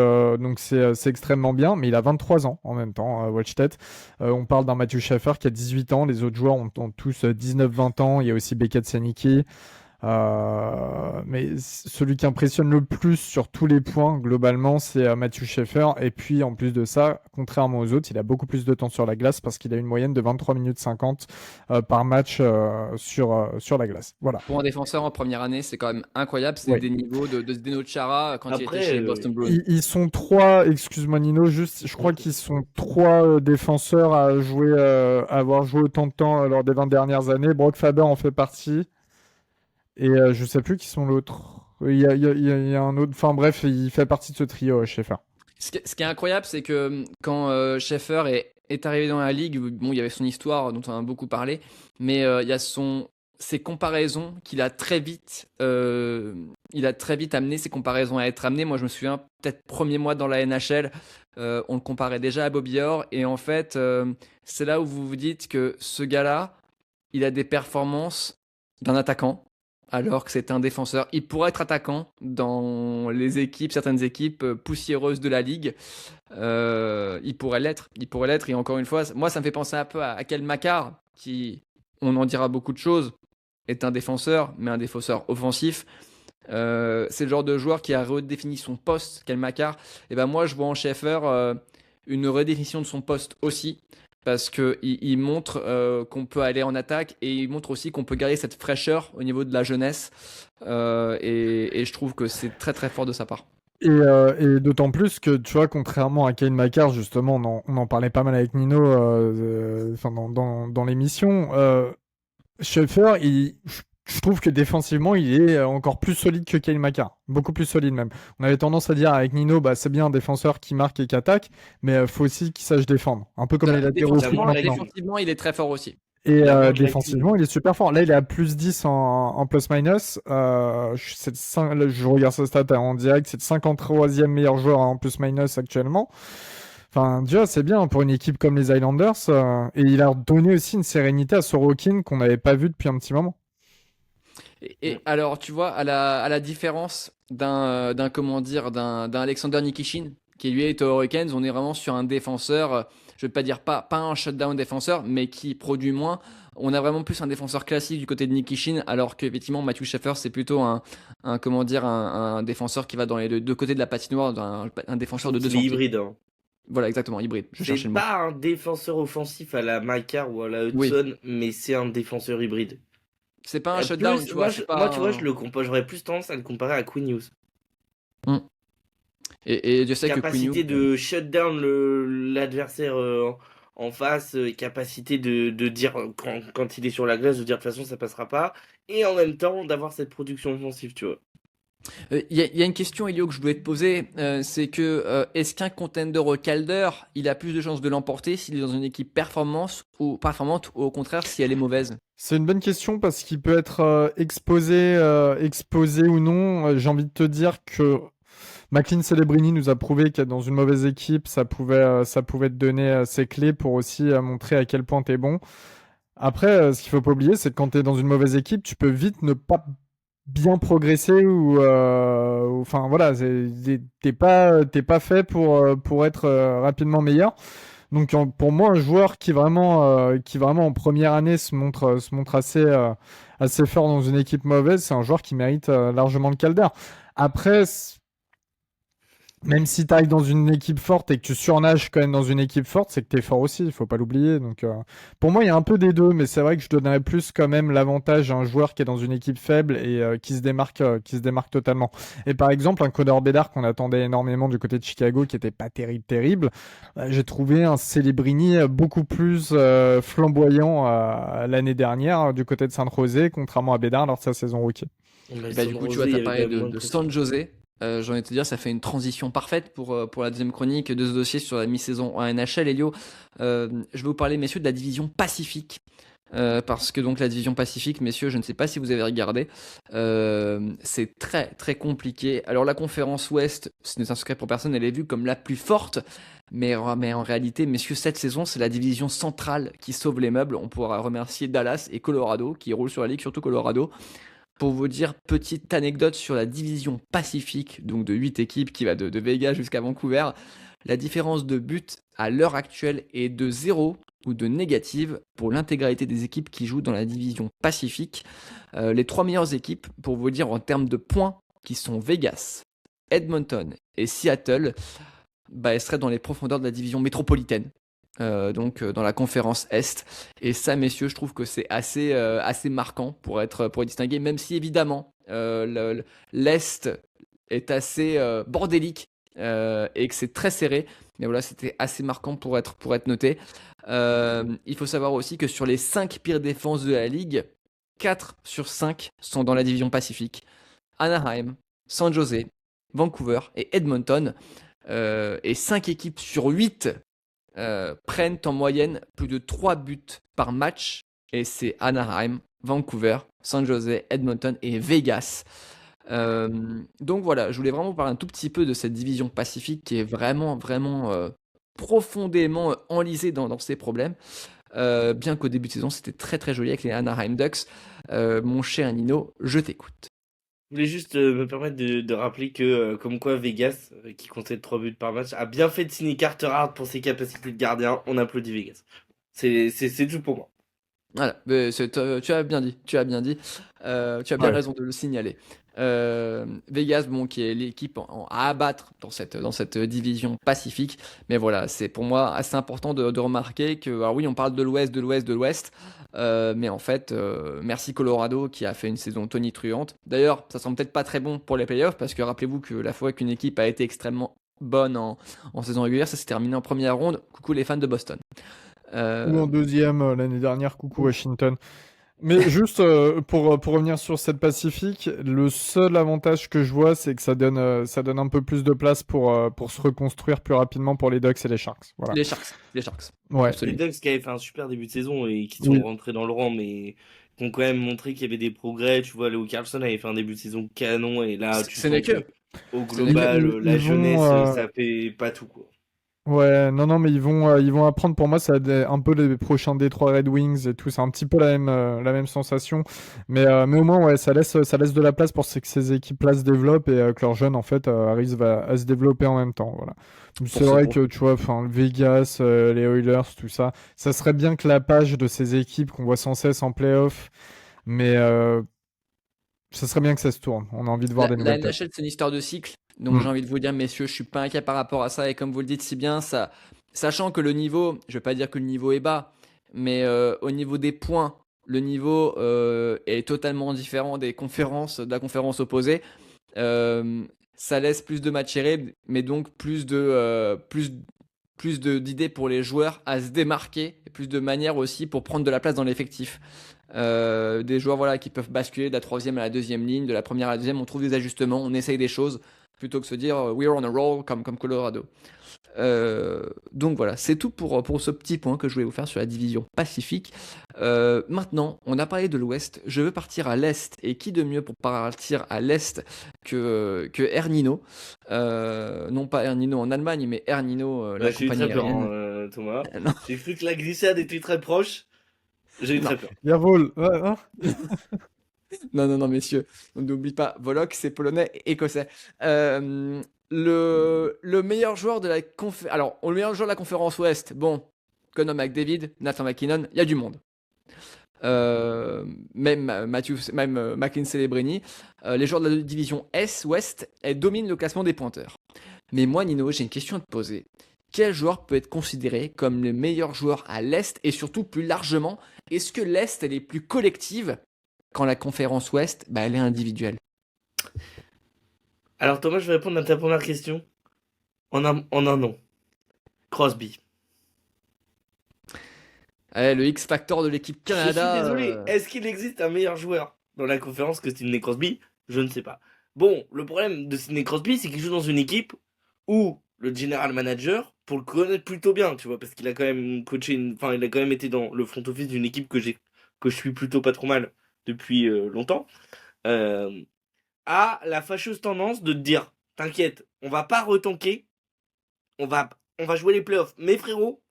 c'est extrêmement bien, mais il a 23 ans en même temps, Wallstedt. On parle d'un Matthew Schaefer qui a 18 ans, les autres joueurs ont tous 19-20 ans, il y a aussi Beckett Sanicki. Mais celui qui impressionne le plus sur tous les points, globalement, c'est Matthew Schaefer. Et puis, en plus de ça, contrairement aux autres, il a beaucoup plus de temps sur la glace parce qu'il a une moyenne de 23 minutes 50 par match sur la glace. Voilà. Pour un défenseur en première année, c'est quand même incroyable. C'est Ouais. des niveaux de Zdeno Chara quand il était Après, chez les Boston Bruins. Ils sont trois, excuse-moi Nino, juste, je crois qu'ils sont trois défenseurs à avoir joué autant de temps lors des 20 dernières années. Brock Faber en fait partie. Et je sais plus qui sont l'autre. Il y a un autre. Enfin bref, il fait partie de ce trio, Schaefer. Ce qui est incroyable, c'est que quand Schaefer est arrivé dans la ligue, bon, il y avait son histoire dont on a beaucoup parlé, mais il y a ses comparaisons il a très vite amené ses comparaisons à être amenées. Moi, je me souviens, peut-être premier mois dans la NHL, on le comparait déjà à Bobby Orr, et en fait, c'est là où vous vous dites que ce gars-là, il a des performances d'un attaquant, alors que c'est un défenseur. Il pourrait être attaquant dans certaines équipes poussiéreuses de la ligue. Il pourrait l'être. Il pourrait l'être. Et encore une fois, moi, ça me fait penser un peu à Kel Makar, qui, on en dira beaucoup de choses, est un défenseur, mais un défenseur offensif. C'est le genre de joueur qui a redéfini son poste, Kel Makar. Et ben moi, je vois en Schaefer une redéfinition de son poste aussi. Parce qu'il montre qu'on peut aller en attaque et il montre aussi qu'on peut garder cette fraîcheur au niveau de la jeunesse. Et je trouve que c'est très très fort de sa part. Et d'autant plus que, tu vois, contrairement à Kyle Makar, justement, on en parlait pas mal avec Nino enfin, dans l'émission, Schaefer, je trouve que défensivement, il est encore plus solide que Kyle Makar. Beaucoup plus solide même. On avait tendance à dire avec Nino, bah, c'est bien un défenseur qui marque et qui attaque, mais faut aussi qu'il sache défendre. Un peu comme les latéraux foot maintenant. Défensivement, il est très fort aussi. Et La moindre défensivement, il est super fort. Là, il est à plus 10 en plus-minus. Là, je regarde sa stat en direct, c'est le 53e meilleur joueur en plus-minus actuellement. Enfin, déjà, c'est bien pour une équipe comme les Islanders. Et il a donné aussi une sérénité à Sorokin qu'on n'avait pas vu depuis un petit moment. Et alors, tu vois, à la différence d'un Alexander Nikishin, qui lui est aux Hurricanes, on est vraiment sur un défenseur, je vais pas dire pas un shutdown défenseur, mais qui produit moins. On a vraiment plus un défenseur classique du côté de Nikishin, alors qu'effectivement, Matthew Schaefer, c'est plutôt un défenseur qui va dans les deux côtés de la patinoire, un défenseur de c'est 200 pieds. hybride. Hein. Voilà, exactement, hybride. Je cherchais C'est le mot. pas un défenseur offensif à la Makar ou à la Oui. Hudson, mais c'est un défenseur hybride. C'est pas un shutdown, tu vois. Moi, tu vois, j'aurais plus tendance à le comparer à Quinn Hughes. Et je sais que Capacité Quinn Hughes- de shut down l'adversaire en face, capacité de dire quand il est sur la glace, de dire de toute façon ça passera pas, et en même temps d'avoir cette production offensive, tu vois. Il y a une question, Elio, que je voulais te poser, c'est que est-ce qu'un contender au Calder, il a plus de chances de l'emporter s'il est dans une équipe performante ou au contraire si elle est mauvaise? C'est une bonne question parce qu'il peut être exposé ou non. J'ai envie de te dire que McLean Celebrini nous a prouvé qu'être dans une mauvaise équipe, ça pouvait te donner ses clés pour aussi montrer à quel point t'es bon. Après, ce qu'il faut pas oublier, c'est que quand t'es dans une mauvaise équipe, tu peux vite ne pas bien progresser enfin voilà, t'es pas fait pour être rapidement meilleur. Donc pour moi, un joueur qui vraiment en première année se montre assez fort dans une équipe mauvaise, c'est un joueur qui mérite largement le Calder. Après, même si tu arrives dans une équipe forte et que tu surnages quand même dans une équipe forte, c'est que tu es fort aussi, il faut pas l'oublier. Donc, pour moi, il y a un peu des deux, mais c'est vrai que je donnerais plus quand même l'avantage à un joueur qui est dans une équipe faible et qui se démarque totalement. Et par exemple, un Connor Bedard qu'on attendait énormément du côté de Chicago, qui était pas terrible, j'ai trouvé un Celebrini beaucoup plus flamboyant l'année dernière du côté de San Jose, contrairement à Bedard lors de sa saison rookie. Mais Bah, du San coup, tu vois, Jose, il tu y as avait quand parlé même moins de de pression. San José. J'ai envie de te dire, ça fait une transition parfaite pour la deuxième chronique de ce dossier sur la mi-saison en NHL. Elio, je vais vous parler, messieurs, de la division Pacifique. Parce que donc la division Pacifique, messieurs, je ne sais pas si vous avez regardé, c'est très très compliqué. Alors la conférence Ouest, ce n'est un secret pour personne, elle est vue comme la plus forte, mais en réalité, messieurs, cette saison, c'est la division centrale qui sauve les meubles. On pourra remercier Dallas et Colorado qui roulent sur la ligue, surtout Colorado. Pour vous dire, petite anecdote sur la division Pacifique, donc de 8 équipes qui va de Vegas jusqu'à Vancouver, la différence de but à l'heure actuelle est de 0 ou de négative pour l'intégralité des équipes qui jouent dans la division Pacifique. Les trois meilleures équipes, pour vous dire en termes de points, qui sont Vegas, Edmonton et Seattle, bah, elles seraient dans les profondeurs de la division métropolitaine. Donc dans la conférence Est. Et ça, messieurs, je trouve que c'est assez marquant pour être distingué, même si évidemment l'Est est assez bordélique et que c'est très serré. Mais voilà, c'était assez marquant pour être noté. Il faut savoir aussi que sur les 5 pires défenses de la ligue, 4 sur 5 sont dans la division Pacifique. Anaheim, San Jose, Vancouver et Edmonton. Et 5 équipes sur 8 prennent en moyenne plus de 3 buts par match. Et c'est Anaheim, Vancouver, San Jose, Edmonton et Vegas. Donc voilà, je voulais vraiment parler un tout petit peu de cette division Pacifique qui est vraiment, vraiment profondément enlisée dans ses problèmes. Bien qu'au début de saison, c'était très très joli avec les Anaheim Ducks. Mon cher Nino, je t'écoute. Je voulais juste me permettre de rappeler que, comme quoi Vegas, qui comptait 3 buts par match, a bien fait de signer Carter Hart pour ses capacités de gardien. On applaudit Vegas. C'est tout pour moi. Voilà, mais tu as bien dit, tu as bien dit, tu as bien Ouais. raison de le signaler. Vegas, bon, qui est l'équipe à abattre dans cette division Pacifique, mais voilà, c'est pour moi assez important de remarquer que, alors oui, on parle de l'Ouest, de l'Ouest, de l'Ouest, mais en fait, merci Colorado qui a fait une saison tonitruante. D'ailleurs, ça semble peut-être pas très bon pour les playoffs parce que rappelez-vous que la fois qu'une équipe a été extrêmement bonne en saison régulière, ça s'est terminé en première ronde. Coucou les fans de Boston. Ou Euh, en deuxième l'année dernière, coucou Washington. Mais juste pour revenir sur cette Pacifique, le seul avantage que je vois, c'est que ça donne un peu plus de place pour se reconstruire plus rapidement pour les Ducks et les Sharks. Voilà. les Sharks, Ouais. Les absolument. Ducks qui avaient fait un super début de saison et qui sont Oui. rentrés dans le rang, mais qui ont quand même montré qu'il y avait des progrès. Tu vois, Leo Carlson avait fait un début de saison canon et là, tu Ce n'est sens que, que au ce n'est Ils, que. global, ils- la ils vont, jeunesse, ça fait pas tout, quoi. ouais, non, mais ils vont apprendre. Pour moi, ça va être un peu les prochains Detroit Red Wings et tout. C'est un petit peu la même sensation. Mais au moins, ouais, ça laisse de la place pour que ces équipes-là se développent et que leurs jeunes, en fait, arrivent à se développer en même temps. Voilà. Donc, Pour c'est ce vrai pour. que, tu vois, enfin, Vegas, les Oilers, tout ça, ça serait bien que la page de ces équipes qu'on voit sans cesse en playoff, mais ça serait bien que ça se tourne. On a envie de voir La, des la nouvelles têtes. NHL, c'est une histoire de cycle. Donc Mm. j'ai envie de vous dire, messieurs, je suis pas inquiet par rapport à ça. Et comme vous le dites si bien, sachant que le niveau, je vais pas dire que le niveau est bas, mais au niveau des points, le niveau est totalement différent de la conférence opposée. Euh, Ça laisse plus de matière, mais donc plus d'idées pour les joueurs à se démarquer, et plus de manières aussi pour prendre de la place dans l'effectif. des joueurs voilà, qui peuvent basculer de la troisième à la deuxième ligne, de la première à la deuxième. On trouve des ajustements, on essaye des choses plutôt que se dire we're on a roll comme Colorado. Donc voilà, c'est tout pour ce petit point que je voulais vous faire sur la division Pacifique. Maintenant, on a parlé de l'Ouest, je veux partir à l'Est, et qui de mieux pour partir à l'Est que Hernino, non pas Hernino en Allemagne, mais Hernino, la J'ai eu compagnie très peur, aérienne. Thomas. Non, J'ai cru que la glissade était très proche. J'ai eu non, très peur. Jawohl. Hein. non, messieurs, on n'oublie pas, Volok, c'est polonais et écossais. Le meilleur joueur de la alors, le meilleur joueur de la conférence Ouest, bon, Connor McDavid, Nathan McKinnon, il y a du monde. Même McLean Celebrini, les joueurs de la division S-Ouest, elles dominent le classement des pointeurs. Mais moi, Nino, j'ai une question à te poser. Quel joueur peut être considéré comme le meilleur joueur à l'Est et surtout plus largement, est-ce que l'Est elle est plus collective quand la conférence Ouest, elle est individuelle? Alors Thomas, je vais répondre à ta première question en un nom. Crosby. Le X-Factor de l'équipe Je suis Canada. désolé. Est-ce qu'il existe un meilleur joueur dans la conférence que Sidney Crosby? Je ne sais pas. Bon, le problème de Sidney Crosby, c'est qu'il joue dans une équipe où le general manager, pour le connaître plutôt bien, tu vois, parce qu'il a quand même coaché, enfin, il a quand même été dans le front office d'une équipe que je suis plutôt pas trop mal depuis longtemps, euh, a la fâcheuse tendance de te dire, t'inquiète, on va pas retanker, on va, on va jouer les playoffs. Mais frérot,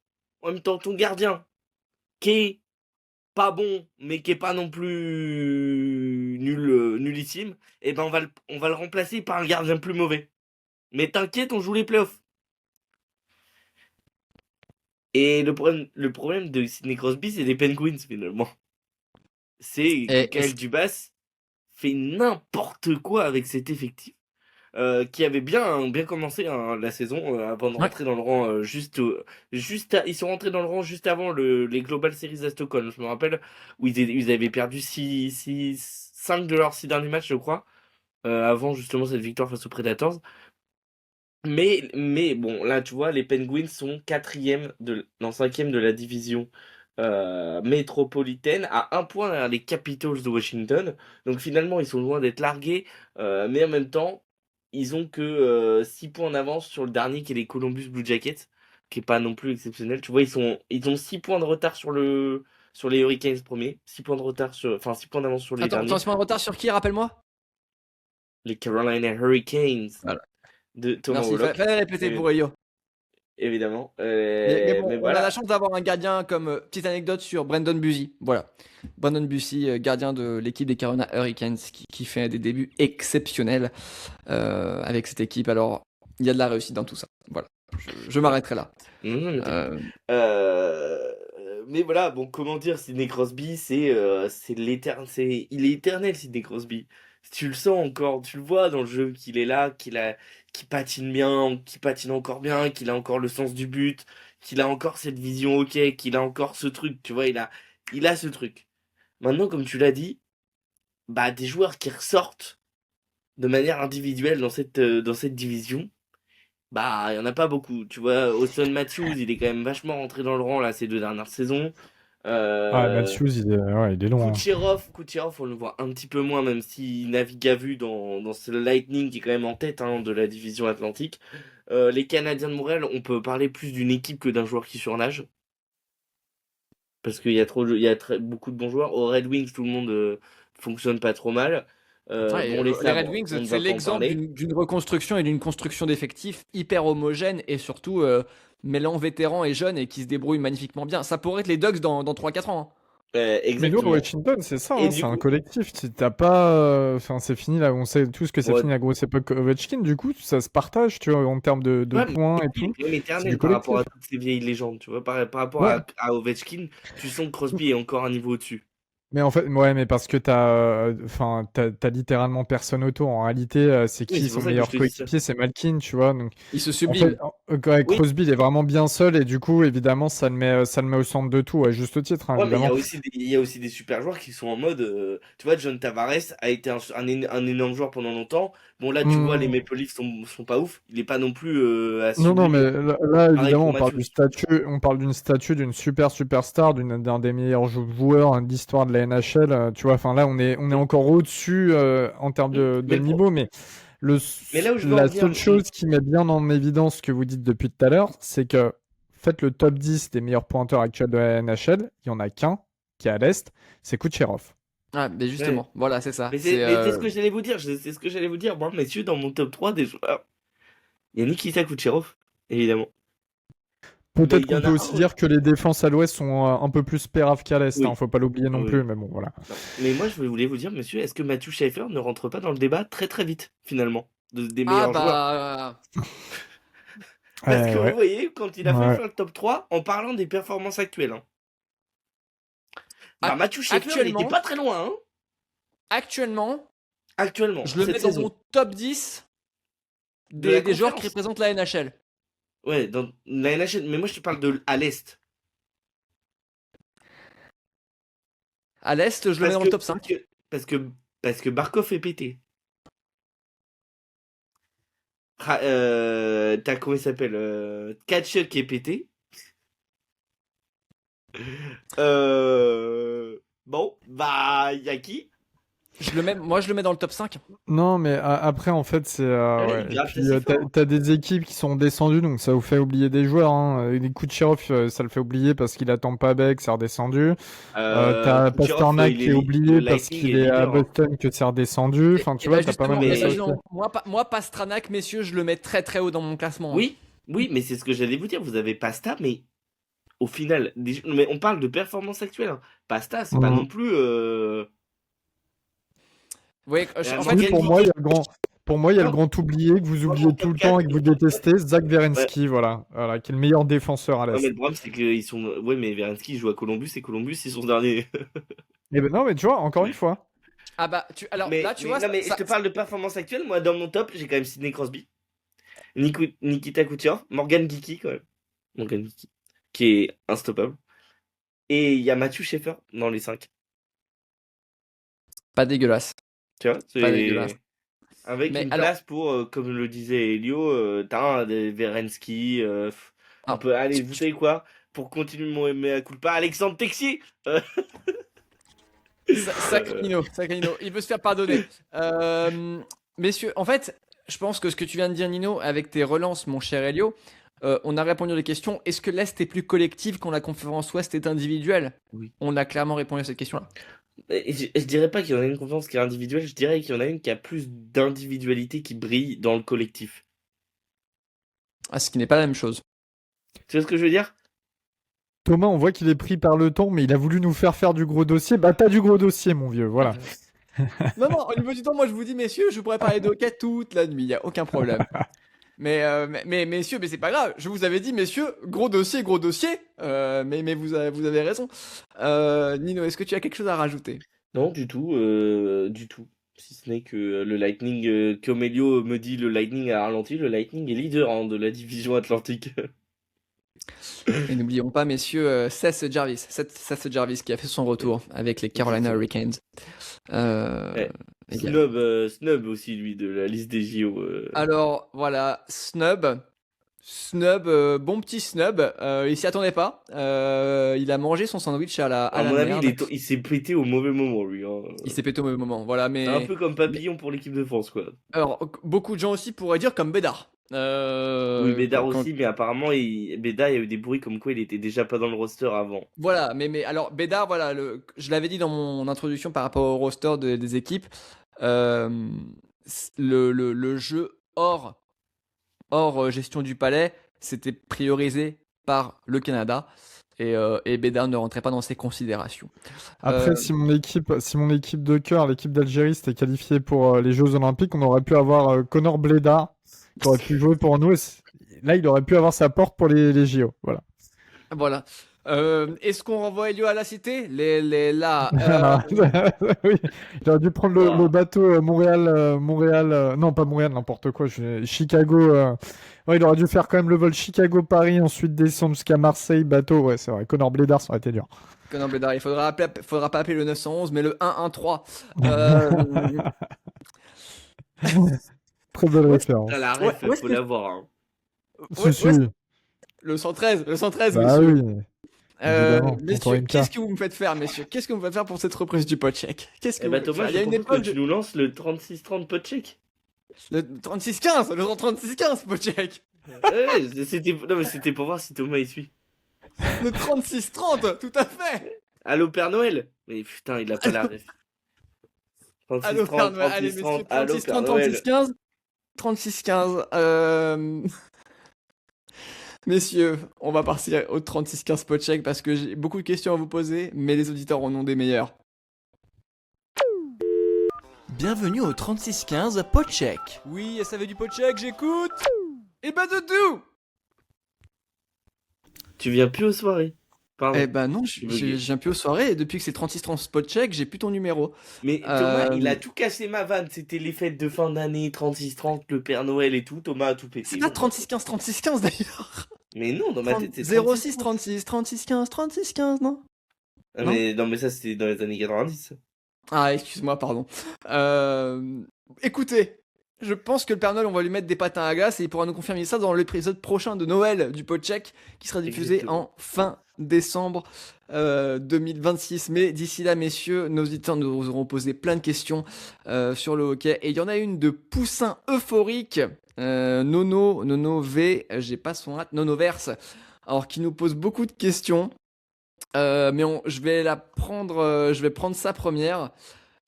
en même temps, ton gardien, qui est pas bon, mais qui est pas non plus nullissime, et ben on va le remplacer par un gardien plus mauvais. Mais t'inquiète, on joue les playoffs. Et le problème de Sidney Crosby, c'est les Penguins finalement. C'est que Kyle Dubas fait n'importe quoi avec cet effectif. Qui avait bien commencé la saison avant de rentrer dans le rang ils sont rentrés dans le rang juste avant les Global Series à Stockholm, je me rappelle, où ils avaient perdu 5 de leurs 6 derniers matchs, je crois, avant justement cette victoire face aux Predators. Mais bon, là tu vois, les Penguins sont non, 5e de la division métropolitaine, à un point derrière les Capitals de Washington. Donc finalement, ils sont loin d'être largués, mais en même temps, ils ont que 6 points en avance sur le dernier qui est les Columbus Blue Jackets, qui est pas non plus exceptionnel. Tu vois, ils ont 6 points de retard sur les Hurricanes premiers, 6 points de retard enfin 6 points d'avance sur les derniers. Attends, 6 points de retard sur qui, rappelle-moi? Les Carolina Hurricanes Voilà. de Thomas Merci, Wolock. fallait répéter pour Rio. Évidemment. Mais bon, mais on voilà. a la chance d'avoir un gardien comme petite anecdote sur Brandon Bussi. Voilà. Brandon Bussi, gardien de l'équipe des Carolina Hurricanes, qui fait des débuts exceptionnels avec cette équipe. Alors, il y a de la réussite dans tout ça. Voilà. Je m'arrêterai là. Mais voilà, bon, comment dire, Sidney Crosby, il est éternel, Sidney Crosby. Tu le sens encore, tu le vois dans le jeu qu'il est là, qu'il patine bien, qu'il patine encore bien, qu'il a encore le sens du but, qu'il a encore cette vision ok, qu'il a encore ce truc, tu vois, il a ce truc. Maintenant, comme tu l'as dit, des joueurs qui ressortent de manière individuelle dans cette division, il y en a pas beaucoup. Tu vois, Austin Matthews, il est quand même vachement rentré dans le rang là ces 2 dernières saisons. Matthews, il est loin. Kucherov, on le voit un petit peu moins, même s'il navigue à vue dans ce Lightning qui est quand même en tête de la division Atlantique. Les Canadiens de Montréal, on peut parler plus d'une équipe que d'un joueur qui surnage. Parce qu'il y a beaucoup de bons joueurs. Au Red Wings, tout le monde fonctionne pas trop mal. Les Red Wings, c'est l'exemple d'une reconstruction et d'une construction d'effectifs hyper homogène et surtout mêlant vétérans et jeunes et qui se débrouillent magnifiquement bien. Ça pourrait être les Ducks dans 3-4 ans. Exactement. Mais nous, Washington, c'est ça, c'est un collectif. T'as pas, c'est fini là. On sait tous que c'est fini la grosse époque Ovechkin. Du coup, ça se partage, tu vois, en termes de points et tout. C'est éternel par rapport à toutes ces vieilles légendes, tu vois. Par rapport à Ovechkin, tu sens que Crosby est encore un niveau au-dessus. Mais en fait, ouais, mais parce que t'as littéralement personne autour. En réalité, c'est qui son meilleur coéquipier? C'est Malkin, tu vois. Donc, il se sublime. En fait, Crosby, il est vraiment bien seul et du coup, évidemment, ça le met au centre de tout, à juste titre. Hein, mais il y a aussi des super joueurs qui sont en mode. Tu vois, John Tavares a été un énorme joueur pendant longtemps. Bon, là, tu vois, les Maple Leafs sont pas ouf. Il est pas non plus à Non, mais là évidemment, on parle d'une statue d'une superstar, d'un des meilleurs joueurs de l'histoire de la NHL, tu vois, enfin là, on est encore au-dessus en termes de Mais le pro- niveau, mais mais là où je veux en la venir, seule chose qui met bien en évidence ce que vous dites depuis tout à l'heure, c'est que faites le top 10 des meilleurs pointeurs actuels de la NHL, il n'y en a qu'un qui est à l'Est, c'est Kucherov. Ah, mais ouais. justement, voilà, c'est ça. Mais C'est c'est ce que j'allais vous dire. C'est ce que j'allais vous dire. Moi, messieurs, dans mon top 3 des joueurs, il y a Nikita Kucherov, évidemment. Mais Peut-être il y qu'on en peut a un aussi autre. dire que les défenses à l'Ouest sont un peu plus péraves qu'à l'Est, Oui. faut pas l'oublier non Oui. plus, mais bon, voilà. Non. Mais moi, je voulais vous dire, monsieur, est-ce que Matthew Schaeffer ne rentre pas dans le débat très très vite, finalement, des Ah meilleurs joueurs? bah Parce que vous Ouais. voyez, quand il a fallu Ouais. faire le top 3, en parlant des performances actuelles, hein, bah, Matthew Schaeffer, il était actuellement, pas très loin, hein, actuellement, actuellement, je le cette mets dans saison. mon top 10 De la des joueurs qui conférence. représentent la NHL. Ouais, dans la NHL. Mais moi, je te parle de à l'Est. À l'Est, je le mets Parce dans que, le top parce 5. que, parce que, parce que Barkov est pété. T'as comment il s'appelle Tkachuk qui est pété. Bon, bah, y a qui? Moi, je le mets dans le top 5. Non, mais après, en fait, c'est. Ouais, Ouais. il Et gratte puis, assez t'as, fort. t'as des équipes qui sont descendues, donc ça vous fait oublier des joueurs. Hein. Les Kucherov, ça le fait oublier parce qu'il attend pas Beck, c'est redescendu. T'as Kucherov, Pasternak qui est le oublié parce Lightning qu'il est est à leader, hein. Boston, que c'est redescendu. Enfin, tu Et vois, bah t'as pas mal justement, de et bah Mais choses. justement, moi, Pastranac, messieurs, je le mets très très haut dans mon classement, hein. oui, oui, mais c'est ce que j'allais vous dire. Vous avez Pasta, mais au final, mais on parle de performance actuelle, hein. Pasta, c'est pas non plus. Oui, en fait, Oui, Morgan pour moi, il y Geeky. a le grand. Pour moi, il y a le Non, grand oublié que vous moi, oubliez mon tout top le temps 4, et que vous détestez, Zach ouais. Werenski, voilà, qui est le meilleur défenseur à Ouais, mais l'Est. le problème, c'est qu'ils sont. Ouais, mais Werenski joue à Columbus et Columbus, ils sont derniers. Et ben non, mais tu vois, encore une fois. ah bah, alors là, tu vois, Non, mais je te parle de performance actuelle. Moi, dans mon top, j'ai quand même Sidney Crosby, Nikita Kucherov, Morgan Geeky, quand même. Morgan Geeky, qui est instoppable. Et il y a Matthew Schaeffer dans les 5. pas dégueulasse, Tu vois, pas dégueulasse. avec Mais une alors, place pour, comme le disait Elio, t'as un des Werenski, on alors, peut aller, vous savez quoi, pour continuer mon mea culpa, Alexandre Texier. sacré Nino, il veut se faire pardonner. Messieurs, en fait, je pense que ce que tu viens de dire, Nino, avec tes relances, mon cher Elio, on a répondu à des questions. Est-ce que l'Est est plus collectif quand la conférence Ouest est individuelle? Oui. On a clairement répondu à cette question-là. Et je dirais pas qu'il y en a une confiance qui est individuelle, je dirais qu'il y en a une qui a plus d'individualité qui brille dans le collectif. Ah, ce qui n'est pas la même chose. Tu vois ce que je veux dire? Thomas, on voit qu'il est pris par le temps, mais il a voulu nous faire du gros dossier. Bah, t'as du gros dossier, mon vieux, voilà. Non, non, au niveau du temps, moi je vous dis, messieurs, je pourrais parler de hockey toute la nuit, il n'y a aucun problème. Mais messieurs, mais c'est pas grave. Je vous avais dit, messieurs, gros dossier, gros dossier. Mais vous avez raison. Nino, est-ce que tu as quelque chose à rajouter? Non, du tout, du tout. Si ce n'est que le Lightning, comme Elio me dit, le Lightning a ralenti, le Lightning est leader, hein, de la division Atlantique. Et n'oublions pas, messieurs, Seth Jarvis qui a fait son retour avec les Carolina Hurricanes. Ouais. Égal. Snub aussi, lui, de la liste des JO. Alors voilà, Snub, bon petit Snub, il s'y attendait pas. Il a mangé son sandwich à À la mon avis, merde. il s'est pété au mauvais moment, lui, hein. Il s'est pété au mauvais moment. Voilà, C'est un mais peu comme Papillon pour l'équipe de France, quoi. alors beaucoup de gens aussi pourraient dire comme Bédard. Oui, Bédard Quand- aussi, mais apparemment, Bédard, il y a eu des bruits comme quoi il était déjà pas dans le roster avant. Voilà, mais alors Bédard, voilà, je l'avais dit dans mon introduction par rapport au roster des équipes, euh, le jeu hors gestion du palais, c'était priorisé par le Canada et Bédard ne rentrait pas dans ces considérations. Après, Euh, si mon équipe de cœur, l'équipe d'Algérie, s'était qualifiée pour les Jeux Olympiques, on aurait pu avoir Connor Blédard, qui aurait pu jouer pour nous. Là, il aurait pu avoir sa porte pour les JO. Voilà. voilà. Est-ce qu'on renvoie Elio à la cité? Là. Oui, il aurait dû prendre le Ah. bateau non pas Montréal, n'importe quoi, Chicago. Ouais, il aurait dû faire quand même le vol Chicago-Paris, ensuite descendre jusqu'à Marseille, bateau. Ouais, c'est vrai, Connor Blédard, ça aurait été dur. Conan Bédard, il faudra pas appeler le 911, mais le 113. Euh, Très belle ouais, référence. Putain, la ouais, ref, faut l'avoir, hein. Si, si. le 113, Bah oui. Évidemment, Messieurs, Pantorinka. qu'est-ce que vous me faites faire, messieurs? Qu'est-ce que vous me faites faire pour cette reprise du podcheck? Qu'est-ce que Eh vous bah me faites Thomas, faire? Il y a je une propose époque, que tu nous lances le 36-30 podcheck. le 36-15, le 36-15 podcheck. Ouais, non, mais c'était pour voir si Thomas y suit. Le 36-30, tout à fait. Allô Père Noël? Mais putain, il a pas la ref. Allô, Père 36-30, Noël. Allez, messieurs, 36-30, allô Père 36-30, Noël. 36-15. 36-15. Messieurs, on va partir au 36-15 podcheck parce que j'ai beaucoup de questions à vous poser, mais les auditeurs en ont des meilleures. Bienvenue au 36-15 podcheck. Oui, ça veut du podcheck, j'écoute. Et bah Doudou. Tu viens plus aux soirées. Pardon. Eh ben non, je viens plus aux soirées et depuis que c'est 36-30 podcheck, j'ai plus ton numéro. Mais Thomas, il a tout cassé ma vanne. C'était les fêtes de fin d'année, 36-30, le Père Noël et tout. Thomas a tout pété. C'est pas 36-15, 36-15 d'ailleurs. Mais non, dans ma tête, c'est 06, 36, 36-15, 36-15, non? Ah, mais, non, mais ça, c'était dans les années 90. Ah, excuse-moi, pardon. Écoutez, je pense que le Père Noël, on va lui mettre des patins à glace et il pourra nous confirmer ça dans l'épisode prochain de Noël du podcheck qui sera diffusé Exactement. en fin décembre 2026. Mais d'ici là, messieurs, nos auditeurs nous auront posé plein de questions sur le hockey. Et il y en a une de Poussin Euphorique, Nono V, j'ai pas son hâte, Nonoverse, alors qui nous pose beaucoup de questions. Mais je vais prendre sa première.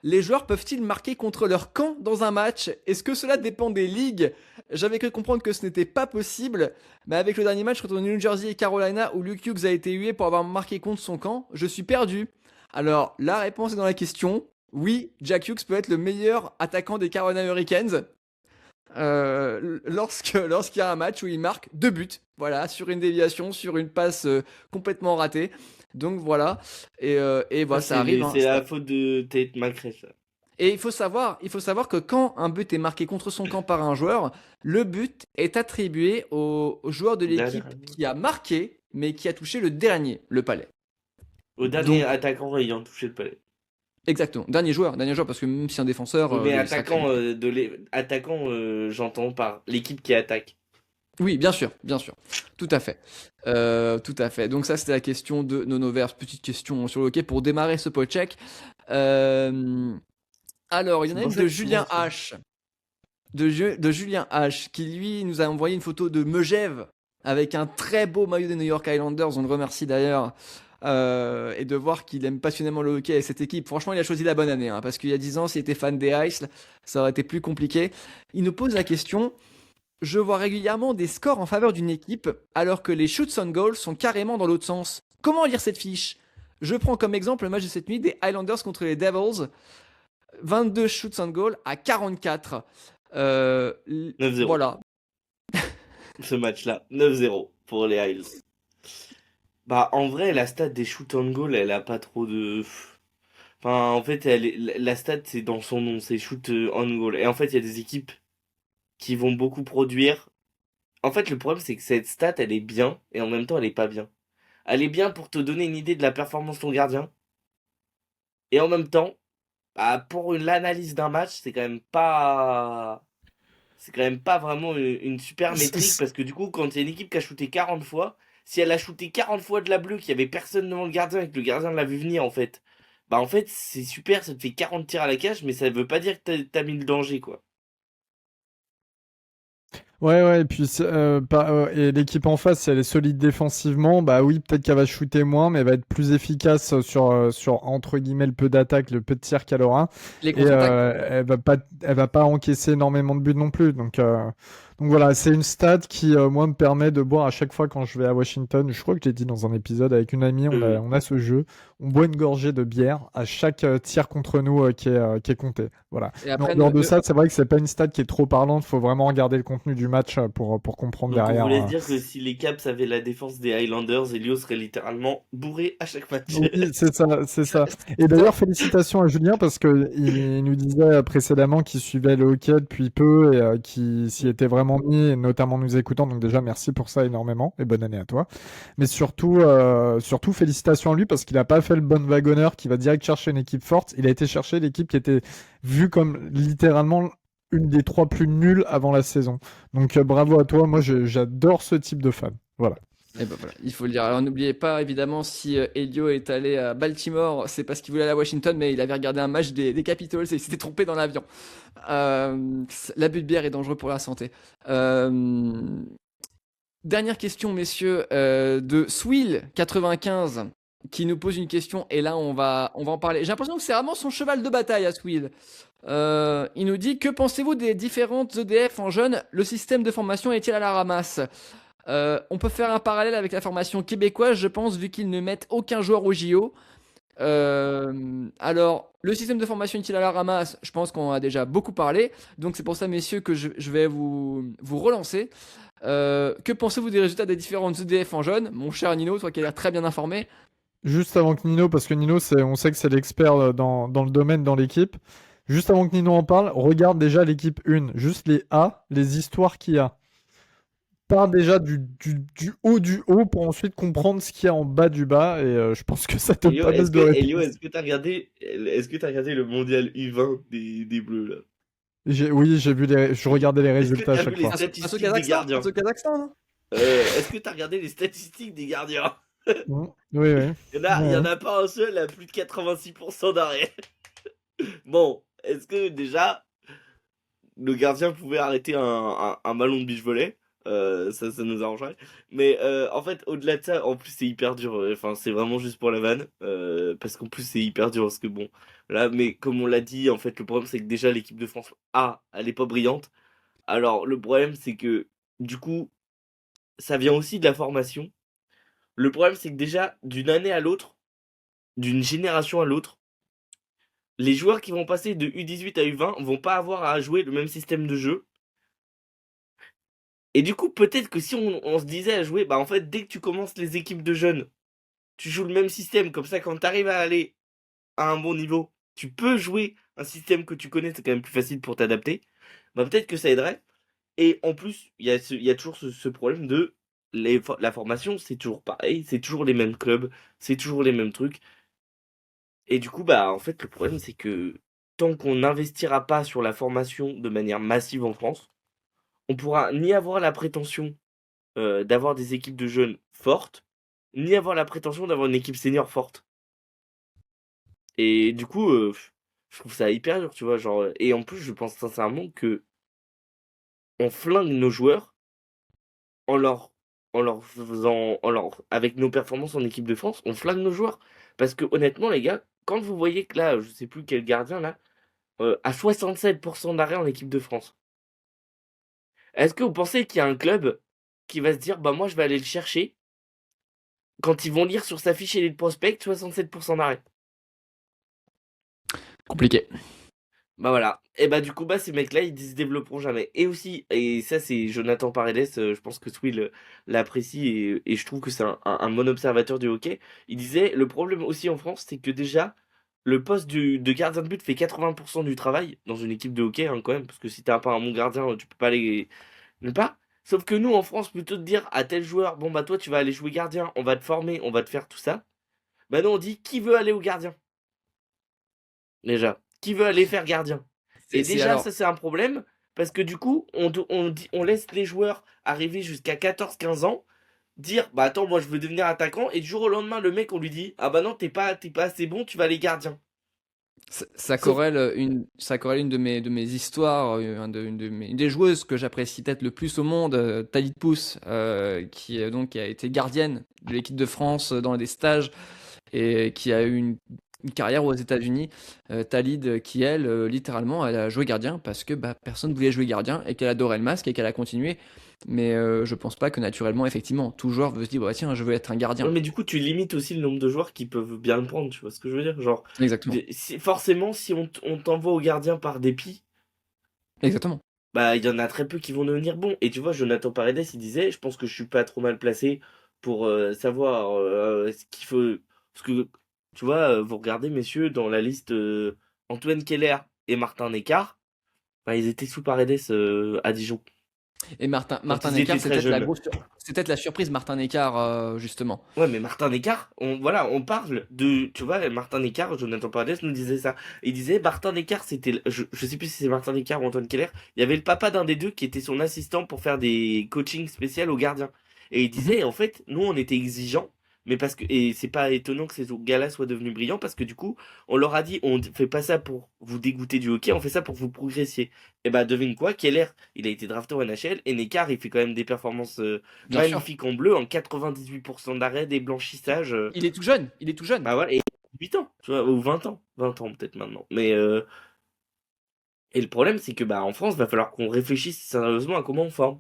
Les joueurs peuvent-ils marquer contre leur camp dans un match? Est-ce que cela dépend des ligues? J'avais cru comprendre que ce n'était pas possible, mais avec le dernier match contre New Jersey et Carolina où Luke Hughes a été hué pour avoir marqué contre son camp, je suis perdu. Alors, la réponse est dans la question. Oui, Jack Hughes peut être le meilleur attaquant des Carolina Hurricanes lorsqu'il y a un match où il marque 2 buts. Voilà, sur une déviation, sur une passe complètement ratée. Donc voilà, et voilà, ça arrive. C'est la faute de Tate McRae, ça. Et il faut savoir que quand un but est marqué contre son camp par un joueur, le but est attribué au joueur de l'équipe qui a marqué, mais qui a touché le palet. Au dernier attaquant ayant touché le palet. Exactement, dernier joueur, parce que même si un défenseur... mais attaquant, j'entends par l'équipe qui attaque. Oui, bien sûr, tout à fait. Donc ça, c'était la question de Nonoverse. Petite question sur le hockey pour démarrer ce podcheck. Alors, il y en a une de Julien H. De Julien H, qui lui nous a envoyé une photo de Megève avec un très beau maillot des New York Islanders. On le remercie d'ailleurs. Et de voir qu'il aime passionnément le hockey et cette équipe. Franchement, il a choisi la bonne année, parce qu'il y a 10 ans, s'il était fan des Ice, ça aurait été plus compliqué. Il nous pose la question... Je vois régulièrement des scores en faveur d'une équipe, alors que les shoots on goal sont carrément dans l'autre sens. Comment lire cette fiche? Je prends comme exemple le match de cette nuit des Highlanders contre les Devils. 22 shoots on goal à 44. 9-0. Voilà. Ce match-là, 9-0 pour les Isles. Bah, en vrai, la stat des shoots on goal, elle a pas trop de... Enfin, en fait, la stat, c'est dans son nom, c'est shoot on goal. Et en fait, il y a des équipes qui vont beaucoup produire. En fait, le problème, c'est que cette stat, elle est bien, et en même temps, elle est pas bien. Elle est bien pour te donner une idée de la performance de ton gardien. Et en même temps, bah, pour l'analyse d'un match, c'est quand même pas vraiment une super métrique, parce que du coup, quand il y a une équipe qui a shooté 40 fois, si elle a shooté 40 fois de la bleue, qu'il y avait personne devant le gardien, et que le gardien l'a vu venir, en fait, bah en fait, c'est super, ça te fait 40 tirs à la cage, mais ça veut pas dire que t'as mis le danger, quoi. Ouais, et puis et l'équipe en face, si elle est solide défensivement, bah oui, peut-être qu'elle va shooter moins, mais elle va être plus efficace sur entre guillemets le peu d'attaque, le peu de tir qu'elle aura. Les contre-attaques. Elle va pas encaisser énormément de buts non plus. Donc voilà, c'est une stat qui, moi, me permet de boire à chaque fois quand je vais à Washington. Je crois que j'ai dit dans un épisode avec une amie, on a ce jeu. On boit une gorgée de bière à chaque tir contre nous qui est compté. Voilà. Et après, Lors de ça, c'est vrai que c'est pas une stat qui est trop parlante. Faut vraiment regarder le contenu du match pour comprendre Donc derrière. on voulait dire que si les Caps avaient la défense des Highlanders, Elio serait littéralement bourré à chaque match. Oui, c'est ça. Et d'ailleurs, félicitations à Julien parce que il nous disait précédemment qu'il suivait le hockey depuis peu et qu'il s'y était vraiment mis, et notamment nous écoutant. Donc déjà, merci pour ça énormément et bonne année à toi. Mais surtout félicitations à lui parce qu'il n'a pas fait le bon wagonneur qui va direct chercher une équipe forte. Il a été chercher l'équipe qui était vue comme littéralement une des 3 plus nulles avant la saison. Donc bravo à toi. Moi, j'adore ce type de fan. Voilà. Et ben voilà, il faut le dire. Alors n'oubliez pas, évidemment, si Elio est allé à Baltimore, c'est parce qu'il voulait aller à Washington, mais il avait regardé un match des Capitals et il s'était trompé dans l'avion. L'abus de bière est dangereux pour la santé. Euh, Dernière question, messieurs, de Swill95, qui nous pose une question, et là, on va en parler. J'ai l'impression que c'est vraiment son cheval de bataille à Swill. Il nous dit, que pensez-vous des différentes EDF en jeunes? Le système de formation est-il à la ramasse? On peut faire un parallèle avec la formation québécoise, je pense, vu qu'ils ne mettent aucun joueur au JO. Alors, le système de formation est-il à la ramasse? Je pense qu'on en a déjà beaucoup parlé. Donc, c'est pour ça, messieurs, que je vais vous relancer. Que pensez-vous des résultats des différentes EDF en jeunes? Mon cher Nino, toi qui as l'air très bien informé. Juste avant que Nino, parce que Nino, on sait que c'est l'expert dans le domaine, dans l'équipe. Juste avant que Nino en parle, regarde déjà l'équipe 1, juste les A, les histoires qu'il y a. Pars déjà du haut du haut pour ensuite comprendre ce qu'il y a en bas du bas, et je pense que ça te donne pas mal de Elio, réponses. est-ce que t'as regardé le mondial U20 des Bleus là? Oui, je regardais les Est-ce que résultats à t'as chaque vu les fois. statistiques des gardiens? Face au Kazakhstan, non? Est-ce que t'as regardé les statistiques des gardiens? Oui, oui. Il y en Ouais. a pas un seul à plus de 86% d'arrêt. Bon, est-ce que déjà le gardien pouvait arrêter un ballon de beach volley? Ça nous arrangerait. Mais en fait, au-delà de ça, en plus c'est hyper dur. Enfin, c'est vraiment juste pour la vanne. Parce qu'en plus c'est hyper dur. Parce que bon, là, mais comme on l'a dit, en fait, le problème c'est que déjà l'équipe de France A, elle est pas brillante. Alors le problème c'est que du coup, ça vient aussi de la formation. Le problème c'est que déjà, d'une année à l'autre, d'une génération à l'autre, les joueurs qui vont passer de U18 à U20 vont pas avoir à jouer le même système de jeu. Et du coup, peut-être que si on se disait à jouer, bah en fait, dès que tu commences les équipes de jeunes, tu joues le même système. Comme ça, quand tu arrives à aller à un bon niveau, tu peux jouer un système que tu connais, c'est quand même plus facile pour t'adapter. Bah peut-être que ça aiderait. Et en plus, il y a toujours ce problème de la formation, c'est toujours pareil, c'est toujours les mêmes clubs, c'est toujours les mêmes trucs. Et du coup, bah en fait, le problème, c'est que tant qu'on n'investira pas sur la formation de manière massive en France, on pourra ni avoir la prétention d'avoir des équipes de jeunes fortes, ni avoir la prétention d'avoir une équipe senior forte. Et du coup, je trouve ça hyper dur, tu vois, genre, et en plus, je pense sincèrement que on flingue nos joueurs en leur, avec nos performances en équipe de France, on flingue nos joueurs. Parce que honnêtement, les gars, quand vous voyez que là, je sais plus quel gardien là, à 67% d'arrêt en équipe de France, est-ce que vous pensez qu'il y a un club qui va se dire, bah moi je vais aller le chercher quand ils vont lire sur sa fiche Elite Prospect 67% d'arrêt? Compliqué. Bah voilà. Et bah du coup, bah ces mecs-là, ils se développeront jamais. Et aussi, et ça c'est Jonathan Paredes, je pense que Swill l'apprécie et je trouve que c'est un bon observateur du hockey. Il disait, le problème aussi en France, c'est que déjà, le poste de gardien de but fait 80% du travail dans une équipe de hockey, hein, quand même, parce que si t'as pas un bon gardien, tu peux pas aller nulle part. Sauf que nous, en France, plutôt de dire à tel joueur, bon bah toi tu vas aller jouer gardien, on va te former, on va te faire tout ça. Bah non, on dit, qui veut aller au gardien? Déjà. Qui veut aller faire gardien? Et déjà, Alors, ça c'est un problème, parce que du coup, on laisse les joueurs arriver jusqu'à 14-15 ans, dire, bah attends, moi je veux devenir attaquant, et du jour au lendemain, le mec, on lui dit, ah bah non, t'es pas assez bon, tu vas aller gardien. ça Sauf, corrèle une de mes histoires, une des joueuses que j'apprécie peut-être le plus au monde, Talid Pousse, qui a été gardienne de l'équipe de France dans des stages et qui a eu une carrière aux États-Unis. Talid, qui elle, littéralement, elle a joué gardien parce que bah, personne ne voulait jouer gardien et qu'elle adorait le masque et qu'elle a continué. Mais je pense pas que naturellement, effectivement, tout joueur veut se dire, bah, tiens, je veux être un ouais, gardien. mais du coup, tu limites aussi le nombre de joueurs qui peuvent bien le prendre, tu vois ce que je veux dire? Genre, Exactement. forcément, si on t'envoie au gardien par dépit, Exactement. bah il y en a très peu qui vont devenir bons. Et tu vois, Jonathan Paredes, il disait, je pense que je suis pas trop mal placé pour savoir ce qu'il faut. Parce que, tu vois, vous regardez, messieurs, dans la liste Antoine Keller et Martin Neccar, bah, ils étaient sous Paredes à Dijon, Et Martin, quand Martin ils Eckhart, étaient très jeunes. c'est peut-être la surprise, Martin Eckhart, justement. Ouais, mais Martin Neccar, voilà, on parle de, tu vois, Martin Neccar, Jonathan Paredes nous disait ça. Il disait, Martin Neccar, c'était, je sais plus si c'est Martin Neccar ou Antoine Keller, il y avait le papa d'un des deux qui était son assistant pour faire des coachings spéciaux aux gardiens. Et il Mhm. disait, en fait, nous, on était exigeants, mais parce que, et c'est pas étonnant que ces gars-là soient devenus brillants, parce que du coup, on leur a dit, on ne fait pas ça pour vous dégoûter du hockey, on fait ça pour que vous progressiez. Et bah, devine quoi, Keller, il a été drafté au NHL, et Neckar, il fait quand même des performances Bien sûr. magnifiques en bleu, en 98% d'arrêt, des blanchissages. Il est tout jeune. Il est tout jeune. Bah voilà, et 8 ans, tu vois, ou 20 ans. 20 ans peut-être maintenant. Et le problème, c'est que bah en France, va falloir qu'on réfléchisse sérieusement à comment on forme.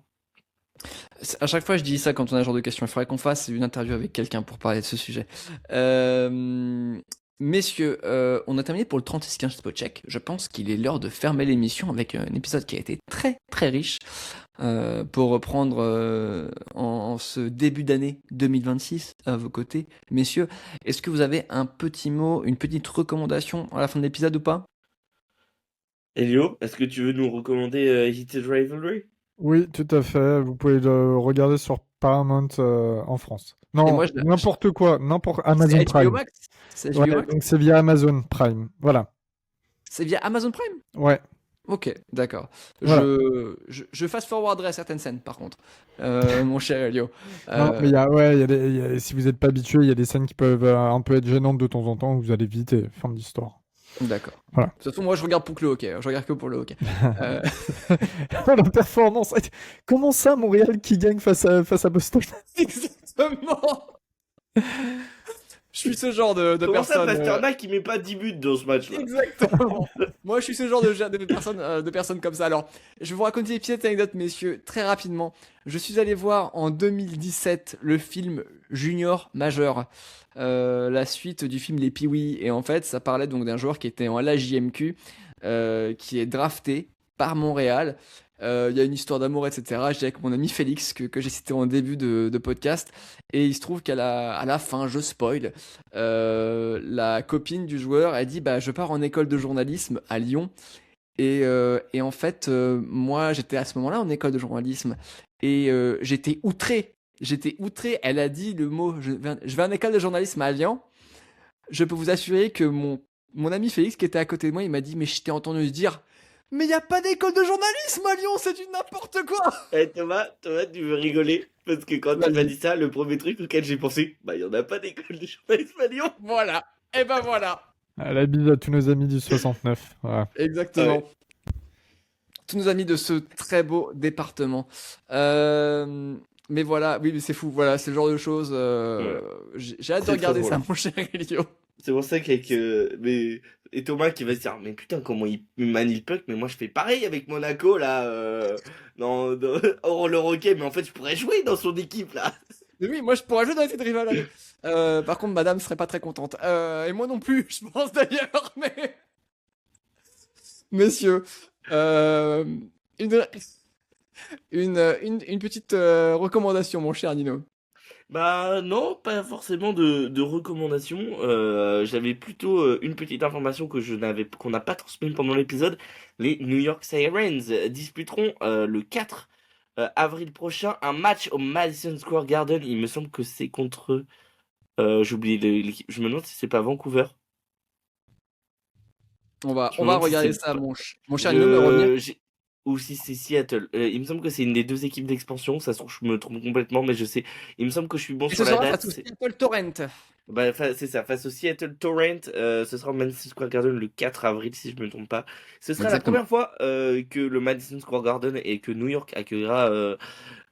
À chaque fois, je dis ça quand on a ce genre de questions. Il faudrait qu'on fasse une interview avec quelqu'un pour parler de ce sujet. Euh, Messieurs, on a terminé pour le 36-15 spot check. Je pense qu'il est l'heure de fermer l'émission avec un épisode qui a été très très riche. Pour reprendre en ce début d'année 2026 à vos côtés, messieurs, est-ce que vous avez un petit mot, une petite recommandation à la fin de l'épisode ou pas? Elio, est-ce que tu veux nous recommander Heated Rivalry? Oui, tout à fait. Vous pouvez le regarder sur Paramount en France. Et Non, moi, n'importe quoi, n'importe c'est Amazon HBO Prime. Max? C'est HBO Ouais, Max? donc c'est via Amazon Prime. Voilà. C'est via Amazon Prime? Ouais, Ok, d'accord. voilà. Je fast-forwarderai certaines scènes, par contre, mon cher Elio. Non, mais Euh, ouais, si vous n'êtes pas habitué, il y a des scènes qui peuvent un peu être gênantes de temps en temps. Vous allez vite et fin de l'histoire. d'accord. Voilà. De toute façon, moi, je regarde pour que le hockey. Je regarde que pour le hockey. Euh, La performance. Comment ça, Montréal qui gagne face à Boston? Exactement. Je suis ce genre de Comment ça, personne. Pasternak, il met pas 10 buts dans ce match-là? Exactement. Moi, je suis ce genre de personne comme ça. Alors, je vais vous raconter une petite anecdote, messieurs, très rapidement. Je suis allé voir en 2017 le film Junior Majeur, la suite du film Les Pee-wee. Et en fait, ça parlait donc d'un joueur qui était en LHJMQ, qui est drafté par Montréal. Il y a une histoire d'amour, etc. J'étais avec mon ami Félix, que j'ai cité en début de podcast. Et il se trouve à la fin, je spoil, la copine du joueur a dit bah je pars en école de journalisme à Lyon et en fait moi j'étais à ce moment-là en école de journalisme et j'étais outré, elle a dit le mot je vais en école de journalisme à Lyon. Je peux vous assurer que mon ami Félix qui était à côté de moi il m'a dit mais je t'ai entendu dire mais il y a pas d'école de journalisme à Lyon, c'est du n'importe quoi. Eh, Thomas, tu veux rigoler? Parce que quand tu m'as Vas-y. dit ça, le premier truc auquel j'ai pensé, bah, il y en a pas d'école de journalisme à Lyon. Voilà, et ben voilà, La bise à tous nos amis du 69. Voilà. Ah ouais. exactement. Tous nos amis de ce très beau département. Euh, mais voilà, oui, mais c'est fou. Voilà, c'est le genre de choses. Ouais. J'ai hâte de C'est très regarder drôle. ça, mon cher Elio. C'est pour ça qu'avec et Thomas qui va se dire mais putain comment il manie le puck, mais moi je fais pareil avec Monaco là hors le Rocket, mais en fait je pourrais jouer dans son équipe là. Mais oui, moi je pourrais jouer dans cette rivale. Par contre, madame serait pas très contente. Et moi non plus, je pense d'ailleurs. Mais messieurs, euh, une, une petite recommandation, mon cher Nino. Bah non, pas forcément de recommandations. J'avais plutôt une petite information que je n'avais qu'on n'a pas transmise pendant l'épisode. Les New York Sirens disputeront le 4 avril prochain un match au Madison Square Garden. Il me semble que c'est contre j'ai oublié l'équipe. Je me demande si c'est pas Vancouver. Je On me va demande si regarder c'est ça, pas- mon cher Nino, me revenir. je j'ai- ou si c'est Seattle. Il me semble que c'est une des deux équipes d'expansion. Ça se trouve, je me trompe complètement, mais je sais. Il me semble que je suis bon Et sur ce la sera date. face au Seattle Torrent. Bah, c'est ça, face au Seattle Torrent, ce sera au Madison Square Garden le 4 avril, si je me trompe pas. Ce sera la Exactement. première fois que le Madison Square Garden et que New York accueillera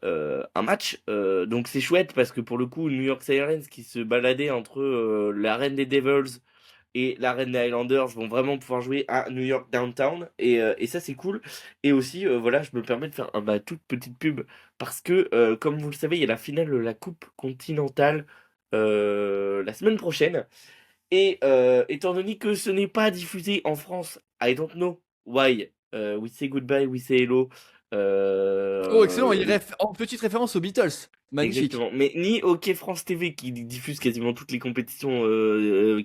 un match. Donc c'est chouette parce que pour le coup, New York Sirens qui se baladaient entre l'arène des Devils et l'arène des Highlanders vont vraiment pouvoir jouer à New York Downtown. Et ça, c'est cool. Et aussi, voilà, je me permets de faire toute petite pub parce que, comme vous le savez, il y a la finale de la Coupe continentale la semaine prochaine. Et étant donné que ce n'est pas diffusé en France, I don't know why. We say goodbye, we say hello. Oh, excellent, Euh, en petite référence aux Beatles. Magnifique. Exactement. Mais ni Hockey France TV, qui diffuse quasiment toutes les compétitions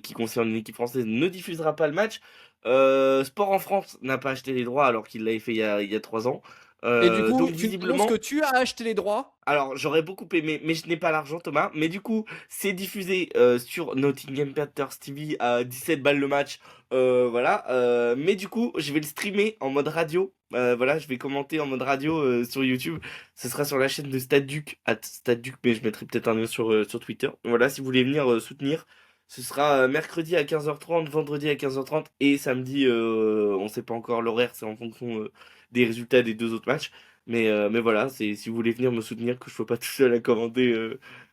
qui concernent une équipe française, ne diffusera pas le match. Sport en France n'a pas acheté les droits alors qu'il l'avait fait il y a 3 ans. Et du coup, Donc tu annonces visiblement, que tu as acheté les droits. alors j'aurais beaucoup aimé, mais je n'ai pas l'argent, Thomas. Mais du coup, c'est diffusé sur Nottingham Panthers TV à 17 balles le match. Voilà. Mais du coup, je vais le streamer en mode radio. Voilà, je vais commenter en mode radio sur YouTube. Ce sera sur la chaîne de Stade Duc, Stade Duc, mais je mettrai peut-être un lien sur Twitter. Voilà, si vous voulez venir soutenir. Ce sera mercredi à 15h30, vendredi à 15h30 et samedi, on sait pas encore l'horaire, c'est en fonction des résultats des deux autres matchs. Mais voilà, c'est si vous voulez venir me soutenir, que je sois pas tout seul à commenter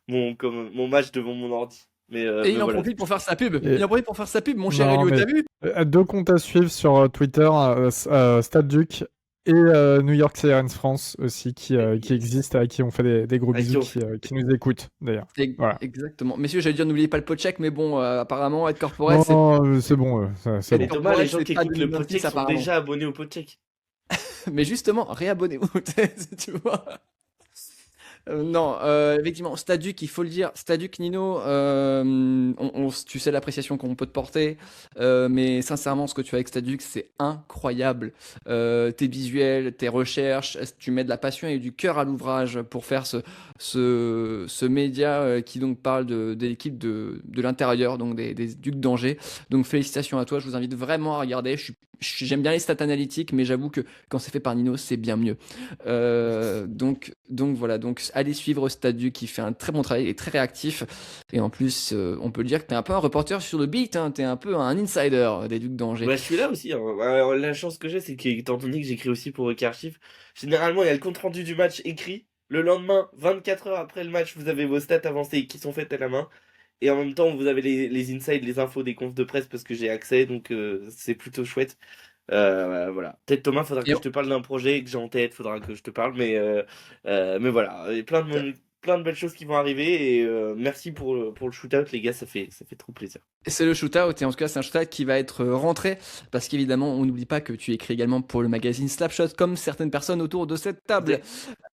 mon match devant mon ordi. Et Mais il en voilà. profite pour faire sa pub. Et- Il en profite pour faire sa pub, mon cher Non, Elio, mais t'as vu? deux comptes à suivre sur Twitter, Stade Duc et New York Sirens France aussi, qui Yes. existent, à qui on fait des gros À qui bisous, on fait- qui nous écoutent d'ailleurs. Voilà. Exactement. Messieurs, j'allais dire n'oubliez pas le podcheck, mais bon, apparemment, être corporel, c'est Non, c'est bon, c'est Mais bon. Thomas, les corporel, gens c'est qui pas écoutent le 2026 podcast sont apparemment. déjà abonnés au podcast. Mais justement, réabonnez-vous, tu vois. Non, effectivement, Staduc, il faut le dire, Staduc, Nino, tu sais l'appréciation qu'on peut te porter, mais sincèrement, ce que tu fais avec Staduc, c'est incroyable. Tes visuels, tes recherches, tu mets de la passion et du cœur à l'ouvrage pour faire ce média qui donc parle de l'équipe de l'intérieur, donc des Ducs d'Angers. Donc félicitations à toi, je vous invite vraiment à regarder. J'aime bien les stats analytiques, mais j'avoue que quand c'est fait par Nino, c'est bien mieux. Donc voilà, donc allez suivre Stadu qui fait un très bon travail et très réactif. Et en plus, on peut dire que t'es un peu un reporter sur le beat, hein, t'es un peu un insider des Ducs d'Angers. Bah, je suis là aussi, hein. Alors, la chance que j'ai, c'est qu'étant donné que j'écris aussi pour Archive, généralement, il y a le compte-rendu du match écrit. Le lendemain, 24 heures après le match, vous avez vos stats avancées qui sont faites à la main. Et en même temps, vous avez les insides, les infos des confs de presse parce que j'ai accès, donc c'est plutôt chouette. Voilà. Peut-être Thomas, faudra que Et je te parle d'un projet que j'ai en tête, faudra que je te parle, mais voilà. Il y a plein de belles choses qui vont arriver et merci pour le shootout, les gars, ça fait trop plaisir. c'est le shootout, et en tout cas, c'est un shootout qui va être rentré, parce qu'évidemment, on n'oublie pas que tu écris également pour le magazine Slapshot, comme certaines personnes autour de cette table.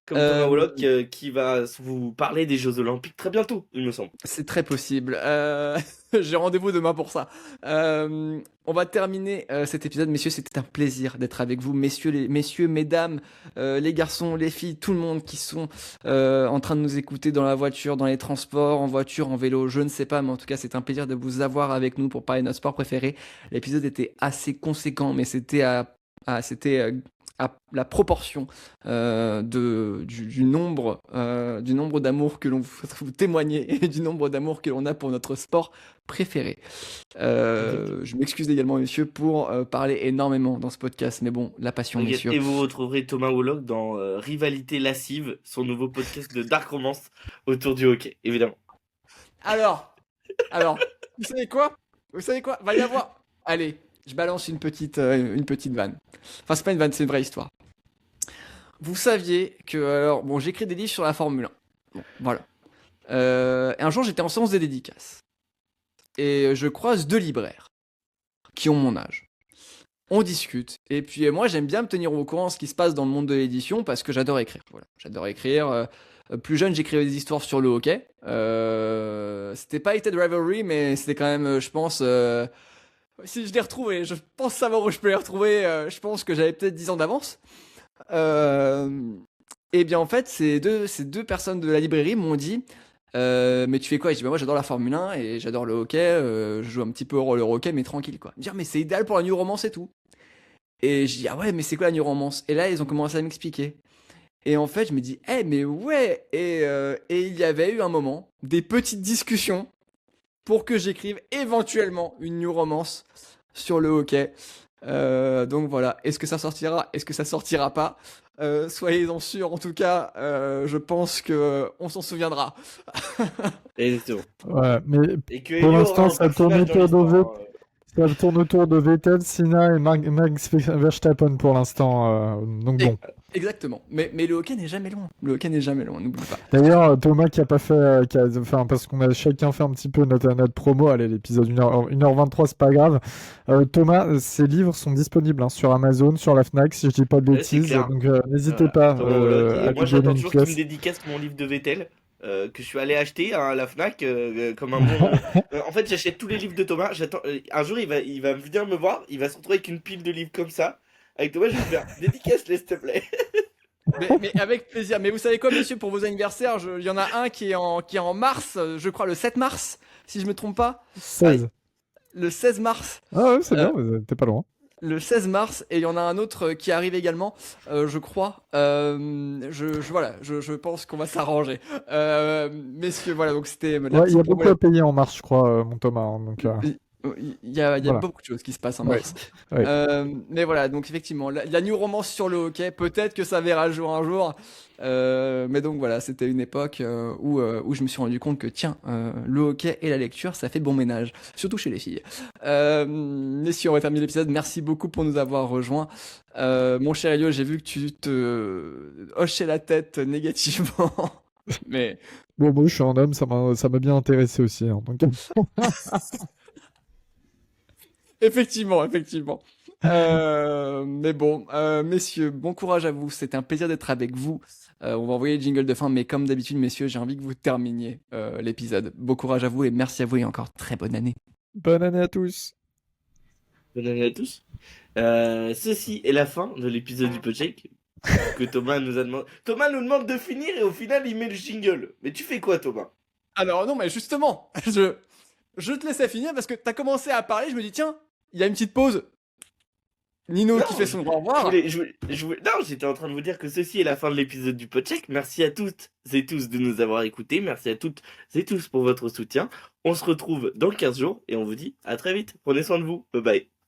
Comme Thomas Euh, Wollock qui va vous parler des Jeux Olympiques très bientôt, il me semble. C'est très possible. J'ai rendez-vous demain pour ça. On va terminer cet épisode, messieurs. C'était un plaisir d'être avec vous, messieurs, mesdames, les garçons, les filles, tout le monde qui sont en train de nous écouter dans la voiture, dans les transports, en voiture, en vélo, je ne sais pas, mais en tout cas, c'est un plaisir de vous avoir avec nous pour parler de notre sport préféré. L'épisode était assez conséquent, mais c'était à la proportion du nombre d'amour que l'on vous témoignez et du nombre d'amour que l'on a pour notre sport préféré. Je m'excuse également, messieurs, pour parler énormément dans ce podcast, mais bon, la passion, T'inquiète. messieurs. Et vous retrouverez Thomas Wollock dans Rivalité lascive, son nouveau podcast de Dark Romance autour du hockey, évidemment. Alors, vous savez quoi? Va y avoir. Allez, je balance une petite vanne. Enfin, c'est pas une vanne, c'est une vraie histoire. Vous saviez que, alors, bon, j'écris des livres sur la Formule 1. Bon, voilà. Et un jour, j'étais en séance des dédicaces. Et je croise deux libraires qui ont mon âge. On discute. Et puis, moi, j'aime bien me tenir au courant de ce qui se passe dans le monde de l'édition parce que j'adore écrire. Voilà, j'adore écrire. Plus jeune, j'écrivais des histoires sur le hockey. C'était pas Hated Rivalry, mais c'était quand même, je pense. Si je les retrouvais, je pense savoir où je peux les retrouver. Je pense que j'avais peut-être 10 ans d'avance. Et bien en fait, ces deux personnes de la librairie m'ont dit mais tu fais quoi? Et je dis bah moi j'adore la Formule 1 et j'adore le hockey, je joue un petit peu au roller hockey mais tranquille quoi. Dire mais c'est idéal pour la new romance et tout. Et je dis ah ouais mais c'est quoi la new romance? Et là ils ont commencé à m'expliquer. Et en fait je me dis mais ouais et il y avait eu un moment, des petites discussions pour que j'écrive éventuellement une new romance sur le hockey. Donc voilà, est-ce que ça sortira? Est-ce que ça sortira pas? Soyez-en sûrs, en tout cas, je pense que on s'en souviendra. Exactement. Ouais, mais Et que pour Elio l'instant, aura un ça tourne personnage dans autour de l'histoire, ça tourne autour de Vettel, Senna et Max Verstappen pour l'instant. Donc Et- bon. Exactement. Mais le hockey n'est jamais loin. Le hockey n'est jamais loin, n'oublie pas. D'ailleurs, Thomas qui a pas fait, enfin, parce qu'on a chacun fait un petit peu notre promo, allez, l'épisode 1h23, c'est pas grave. Thomas, ses livres sont disponibles hein, sur Amazon, sur la Fnac, si je dis pas de Ouais, c'est bêtises, clair. donc n'hésitez pas Thomas Wollock. Et à moi lui donner j'attends une toujours qu'il me pièce. dédicace mon livre de Vettel. Que je suis allé acheter hein, à la Fnac comme un bon. En fait, j'achète tous les livres de Thomas. J'attends. Un jour, il va venir me voir. Il va se retrouver avec une pile de livres comme ça. Avec Thomas, je vais lui faire dédicace, s'il te plaît. Mais avec plaisir. Mais vous savez quoi, monsieur, pour vos anniversaires, il y en a un qui est en mars, je crois le 7 mars, si je me trompe pas. Ah, 16. le 16 mars. Ah ouais, c'est Euh, bien, mais t'es pas loin. le 16 mars, et il y en a un autre qui arrive également, je crois. Voilà, je pense qu'on va s'arranger. Messieurs, voilà, donc c'était la Ouais, il y petite a beaucoup promo. à payer en mars, je crois, mon Thomas, hein, donc Il y a voilà. beaucoup de choses qui se passent en Ouais, mars. ouais. Mais voilà, donc effectivement, la new romance sur le hockey, peut-être que ça verra le jour un jour. Mais donc voilà, c'était une époque où je me suis rendu compte que tiens, le hockey et la lecture, ça fait bon ménage, surtout chez les filles. Messieurs, on va terminer l'épisode. Merci beaucoup pour nous avoir rejoints. Mon cher Elio, j'ai vu que tu te hochais la tête négativement. Mais Bon, moi, je suis un homme, ça m'a bien intéressé aussi, hein, donc... effectivement, effectivement. Mais bon, messieurs, bon courage à vous. C'était un plaisir d'être avec vous. On va envoyer le jingle de fin, mais comme d'habitude, messieurs, j'ai envie que vous terminiez l'épisode. Bon courage à vous et merci à vous et encore très bonne année. Bonne année à tous. Bonne année à tous. Ceci est la fin de l'épisode du Podcheck que Thomas nous a demandé. Thomas nous demande de finir et au final il met le jingle. Mais tu fais quoi, Thomas? Alors non, mais justement, je te laissais finir parce que t'as commencé à parler. Je me dis tiens, il y a une petite pause. Nino qui Non, fait son au revoir. Non, j'étais en train de vous dire que ceci est la fin de l'épisode du Podcheck. Merci à toutes et tous de nous avoir écoutés. Merci à toutes et tous pour votre soutien. On se retrouve dans 15 jours et on vous dit à très vite. Prenez soin de vous. Bye bye.